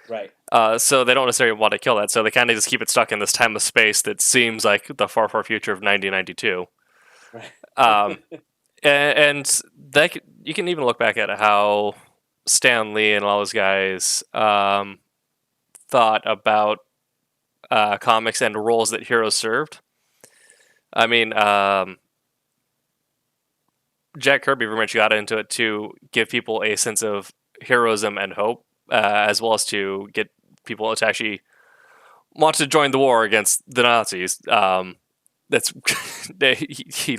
Right. So they don't necessarily want to kill that. So they kind of just keep it stuck in this timeless space that seems like the far, far future of 1992. Right. And that you can even look back at how Stan Lee and all those guys thought about comics and roles that heroes served. I mean, Jack Kirby very much got into it to give people a sense of heroism and hope, as well as to get people to actually want to join the war against the Nazis. That's he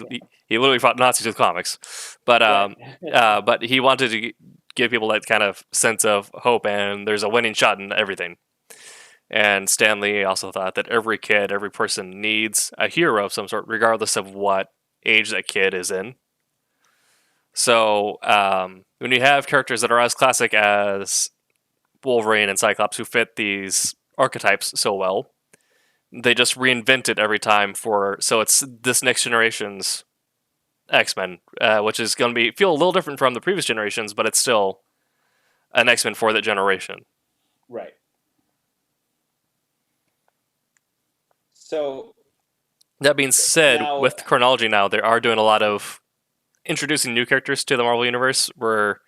literally fought Nazis with comics, but but he wanted to give people that kind of sense of hope, and there's a winning shot in everything. And Stan Lee also thought that every kid, every person needs a hero of some sort, regardless of what age that kid is in. So when you have characters that are as classic as Wolverine and Cyclops, who fit these archetypes so well, they just reinvent it every time so it's this next generation's X-Men, which is going to feel a little different from the previous generations, but it's still an X-Men for that generation. Right. So that being said, now, with chronology now, they are doing a lot of introducing new characters to the Marvel Universe, where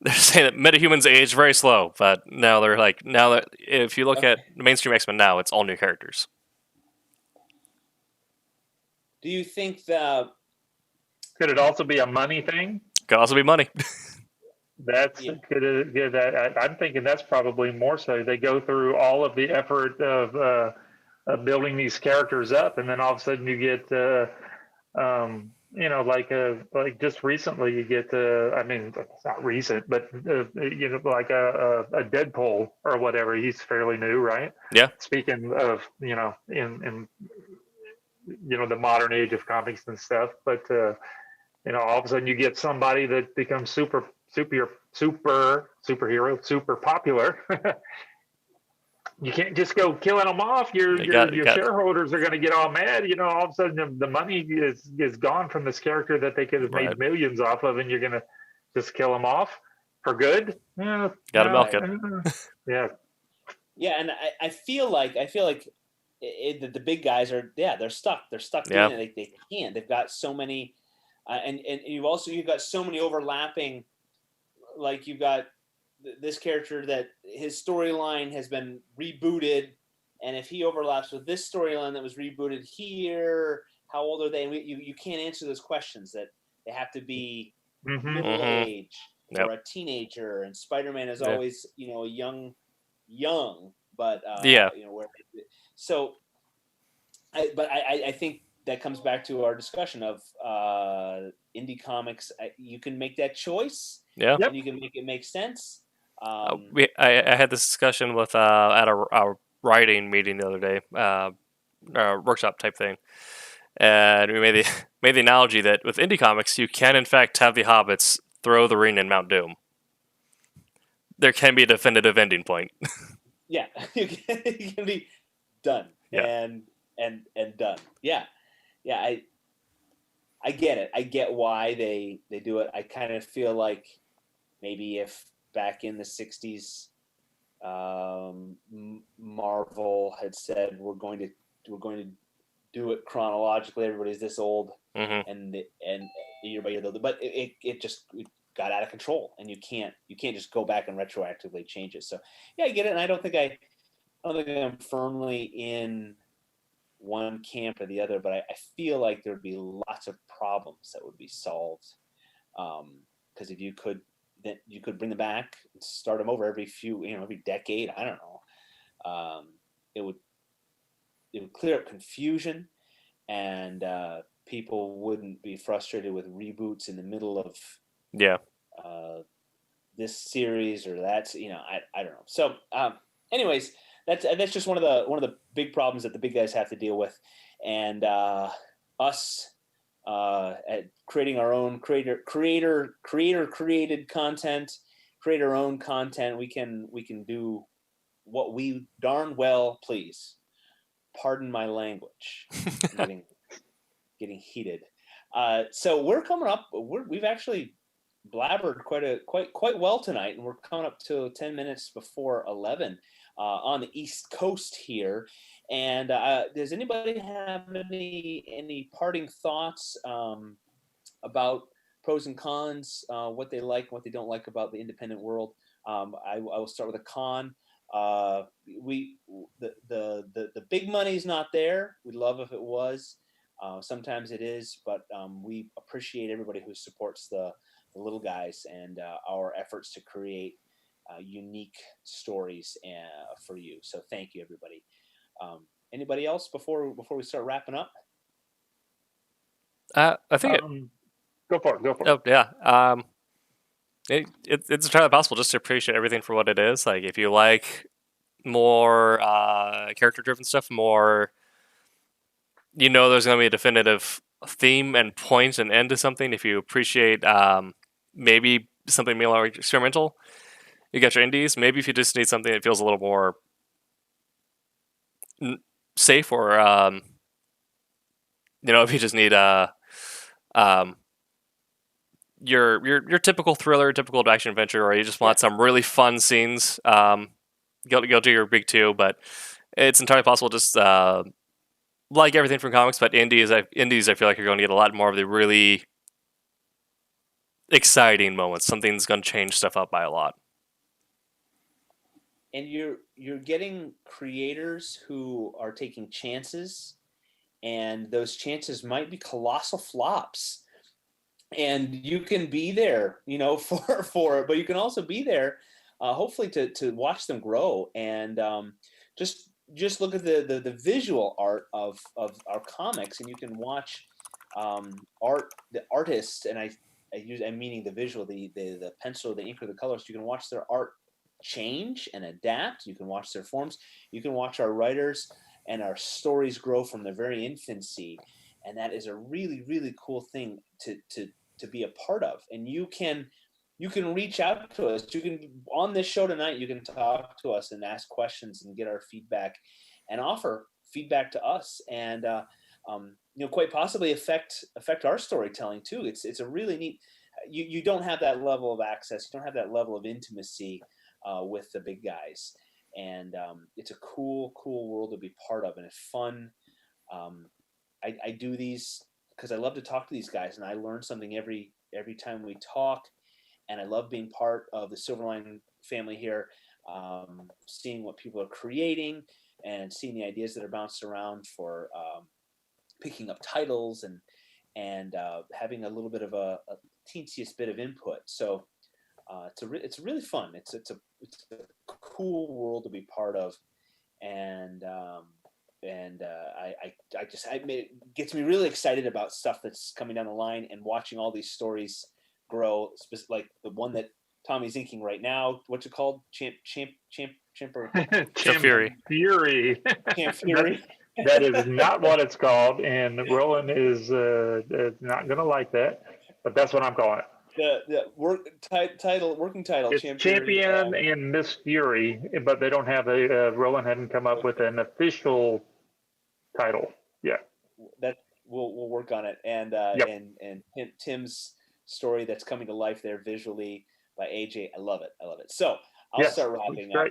they're saying that metahumans age very slow, but now that if you look at mainstream X-Men now, it's all new characters. Do you think could it also be a money thing? Could also be money. That's good. I'm thinking that's probably more so. They go through all of the effort of building these characters up, and then all of a sudden you get like just recently you get I mean, it's not recent, but like a Deadpool or whatever. He's fairly new, right? Yeah. Speaking of in the modern age of comics and stuff, but all of a sudden you get somebody that becomes superhero, super popular. you can't just go killing them off. Your shareholders are going to get all mad. All of a sudden the money is gone from this character that they could have made millions off of, and you're going to just kill them off for good. Yeah, Gotta milk it. Yeah. Yeah, and I feel like the big guys are they're stuck. They're stuck doing it. They can't. They've got so many, and you've got so many overlapping. Like you've got this character that his storyline has been rebooted, and if he overlaps with this storyline that was rebooted here, how old are they? And you can't answer those questions. That they have to be middle age or a teenager, and Spider-Man is always a young, but so. I think that comes back to our discussion of indie comics. You can make that choice. Yeah. And you can make it make sense. I had this discussion with at our writing meeting the other day, workshop type thing, and we made the analogy that with indie comics, you can in fact have the hobbits throw the ring in Mount Doom. There can be a definitive ending point. Yeah, you can be done. Yeah. And done. Yeah. I get it. I get why they do it. I kind of feel like maybe if back in the 60s, Marvel had said we're going to do it chronologically. Everybody's this old, and year by year, but it just got out of control, and you can't just go back and retroactively change it. So yeah, I get it, and I don't think I'm firmly in one camp or the other, but I feel like there would be lots of problems that would be solved, because if you could bring them back, start them over every decade. I don't know. It would clear up confusion, and people wouldn't be frustrated with reboots in the middle of this series or that. I don't know. So, anyways. That's just one of the big problems that the big guys have to deal with, and us at creating our own creator created content, create our own content. We can do what we darn well please. Pardon my language. I'm getting heated. So we're coming up. We've actually blabbered quite well tonight, and we're coming up to 10 minutes before 11. On the East Coast here, and does anybody have any parting thoughts about pros and cons, what they like, what they don't like about the independent world? I will start with a con. The big money's not there. We'd love if it was. Sometimes it is, but we appreciate everybody who supports the little guys and our efforts to create unique stories for you. So thank you, everybody. Anybody else before we start wrapping up? I think go for it. Oh yeah. It's entirely possible just to appreciate everything for what it is. Like if you like more character-driven stuff, more there's going to be a definitive theme and point and end to something. If you appreciate maybe something more experimental, you got your indies. Maybe if you just need something that feels a little more safe, or if you just need your typical thriller, typical action adventure, or you just want some really fun scenes, go do your big two. But it's entirely possible just like everything from comics, but indies I feel like you're going to get a lot more of the really exciting moments. Something's going to change stuff up by a lot. And you're getting creators who are taking chances, and those chances might be colossal flops. And you can be there, for it, but you can also be there, hopefully to watch them grow. And just look at the visual art of our comics, and you can watch the artists, and I'm meaning the visual, the pencil, the ink, or the colors. You can watch their art change and adapt. You can watch their forms. You can watch our writers and our stories grow from their very infancy, and that is a really, really cool thing to be a part of. And you can you can reach out to us. You can, on this show tonight, you can talk to us and ask questions and get our feedback and offer feedback to us, and quite possibly affect our storytelling too. It's a really neat. You don't have that level of access. You don't have that level of intimacy with the big guys, and it's a cool world to be part of, and it's fun. I do these because I love to talk to these guys, and I learn something every time we talk, and I love being part of the Silverline family here, seeing what people are creating and seeing the ideas that are bounced around for picking up titles and having a little bit of a teensiest bit of input. So it's really fun. It's a cool world to be part of, and it gets me really excited about stuff that's coming down the line and watching all these stories grow. Like the one that Tommy's inking right now. What's it called? Champ Fury. Fury. Champ Fury. That is not what it's called, and Roland is not going to like that, but that's what I'm calling it. The working title. It's Champion and Miss Fury, but they don't have Roland hadn't come up with an official title yet. That we'll work on it, and Yep. and Tim's story that's coming to life there visually by AJ. I love it. So I'll start wrapping up.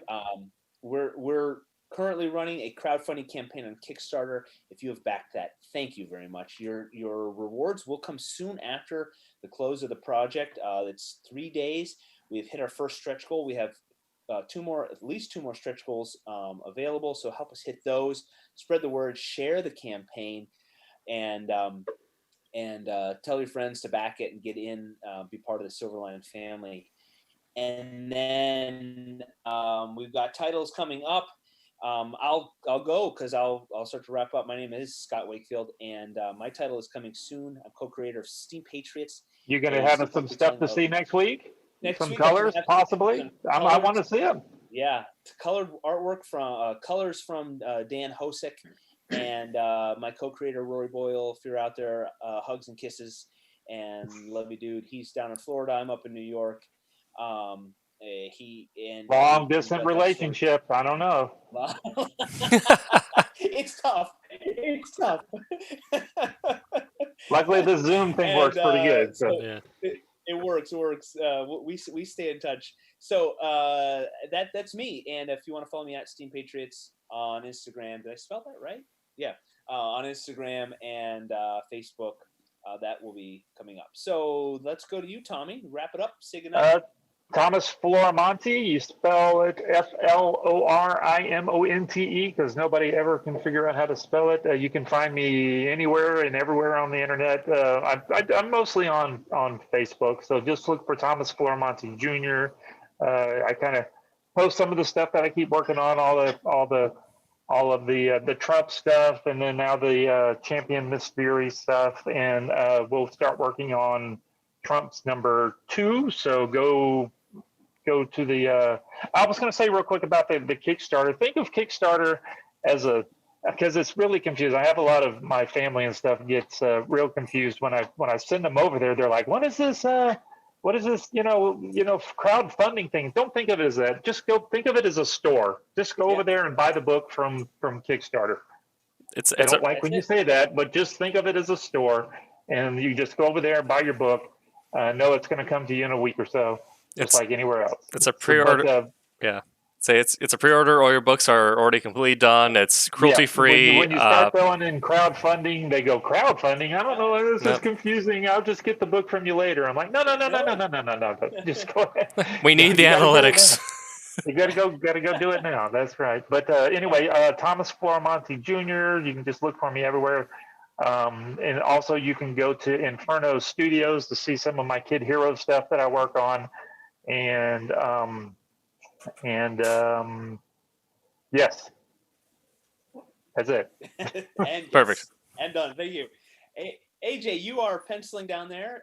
We're currently running a crowdfunding campaign on Kickstarter. If you have backed that, thank you very much. Your rewards will come soon after the close of the project. It's 3 days. We've hit our first stretch goal. We have at least two more stretch goals available. So help us hit those. Spread the word. Share the campaign, and tell your friends to back it and get in, be part of the Silverline family. And then we've got titles coming up. I'll go because I'll start to wrap up. My name is Scott Wakefield, and my title is coming soon. I'm co-creator of Steam Patriots. You're going to have some stuff to see next week? Some week, colors, possibly? I want to see them. Yeah, colored artwork from colors from Dan Hosick and my co-creator Rory Boyle. If you're out there, hugs and kisses, and love you, dude. He's down in Florida. I'm up in New York. Long distance relationship. I don't know. It's tough. Luckily, the Zoom thing works pretty good. So. Yeah. It works. We stay in touch. So that's me. And if you want to follow me at Steam Patriots on Instagram, did I spell that right? Yeah, on Instagram and Facebook, that will be coming up. So let's go to you, Tommy. Wrap it up. Say goodnight. Thomas Florimonte, you spell it Florimonte because nobody ever can figure out how to spell it. You can find me anywhere and everywhere on the internet. I'm mostly on Facebook, so just look for Thomas Florimonte Jr. I kind of post some of the stuff that I keep working on, all of the Trump stuff, and then now the Champion Miss Fury stuff, and we'll start working on Trump's number 2. So go to the I was going to say real quick about the Kickstarter. Think of Kickstarter as because it's really confusing. I have a lot of my family and stuff gets real confused when I send them over there. They're like, what is this crowdfunding thing? Don't think of it as that. Just go think of it as a store. Just go over there and buy the book from Kickstarter. I don't like when you say that, but just think of it as a store, and you just go over there and buy your book. Know it's going to come to you in a week or so, just like anywhere else. It's a pre-order. Yeah. Say it's a pre-order. All your books are already completely done. It's cruelty-free. When you start throwing in crowdfunding, they go, crowdfunding? I don't know. This is confusing. I'll just get the book from you later. I'm like, no. Just go ahead. We need the analytics. You gotta go do it now. That's right. But anyway, Thomas Florimonte Jr. You can just look for me everywhere. And also you can go to Inferno Studios to see some of my Kid Hero stuff that I work on. And yes, that's it. Perfect. And done. Thank you. AJ, you are penciling down there.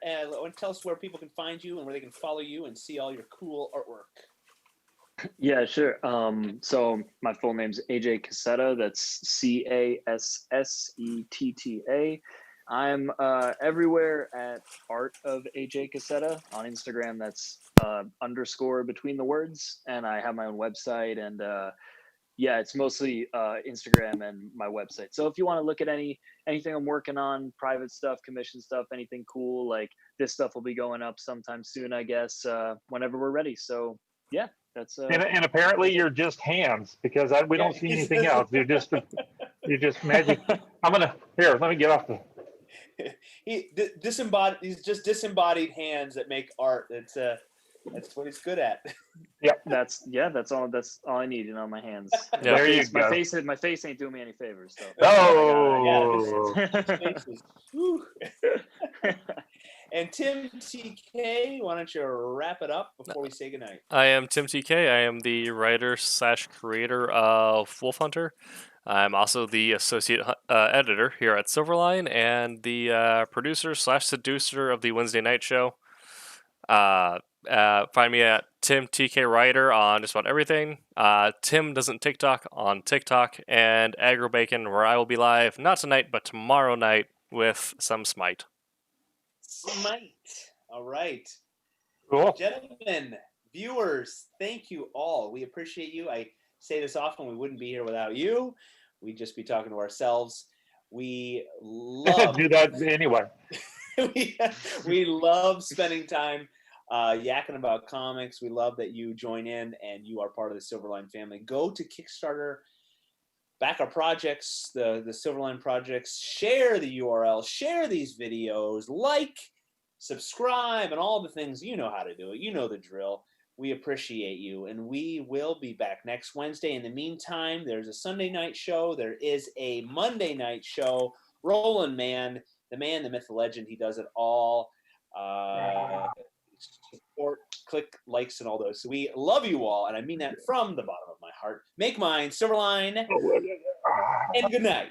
Tell us where people can find you and where they can follow you and see all your cool artwork. Yeah, sure. So my full name's AJ Cassetta. That's Cassetta. I'm everywhere at Art of AJ Cassetta on Instagram. That's underscore between the words, and I have my own website, and yeah, it's mostly Instagram and my website. So if you want to look at anything I'm working on, private stuff, commission stuff, anything cool, like this stuff will be going up sometime soon, I guess, whenever we're ready. So yeah, that's and apparently you're just hands, because we don't see anything else. You're just magic. Let me get off the. He's just disembodied hands that make art. That's what he's good at. Yep, that's all I need, my hands. Yeah. There you My go. my face ain't doing me any favors. So. Oh. And Tim TK, why don't you wrap it up before we say goodnight? I am Tim TK. I am the writer/creator of Wolfhunter. I'm also the associate editor here at Silverline and the producer/seducer of the Wednesday night show. Find me at Tim TK Writer on just about everything. Tim Doesn't TikTok on TikTok, and Aggro Bacon, where I will be live not tonight but tomorrow night with some Smite. All right. Cool. Gentlemen, viewers, thank you all. We appreciate you. I say this often, we wouldn't be here without you. We'd just be talking to ourselves. We love do that anyway. we love spending time yakking about comics. We love that you join in and you are part of the Silverline family. Go to Kickstarter, back our projects, the Silverline projects, share the URL, share these videos, like, subscribe, and all the things. You know how to do it. You know the drill. We appreciate you, and we will be back next Wednesday. In the meantime, there's a Sunday night show. There is a Monday night show. Roland Man, the myth, the legend, he does it all. Support, click, likes, and all those. So we love you all, and I mean that from the bottom of my heart. Make mine, Silverline, and good night.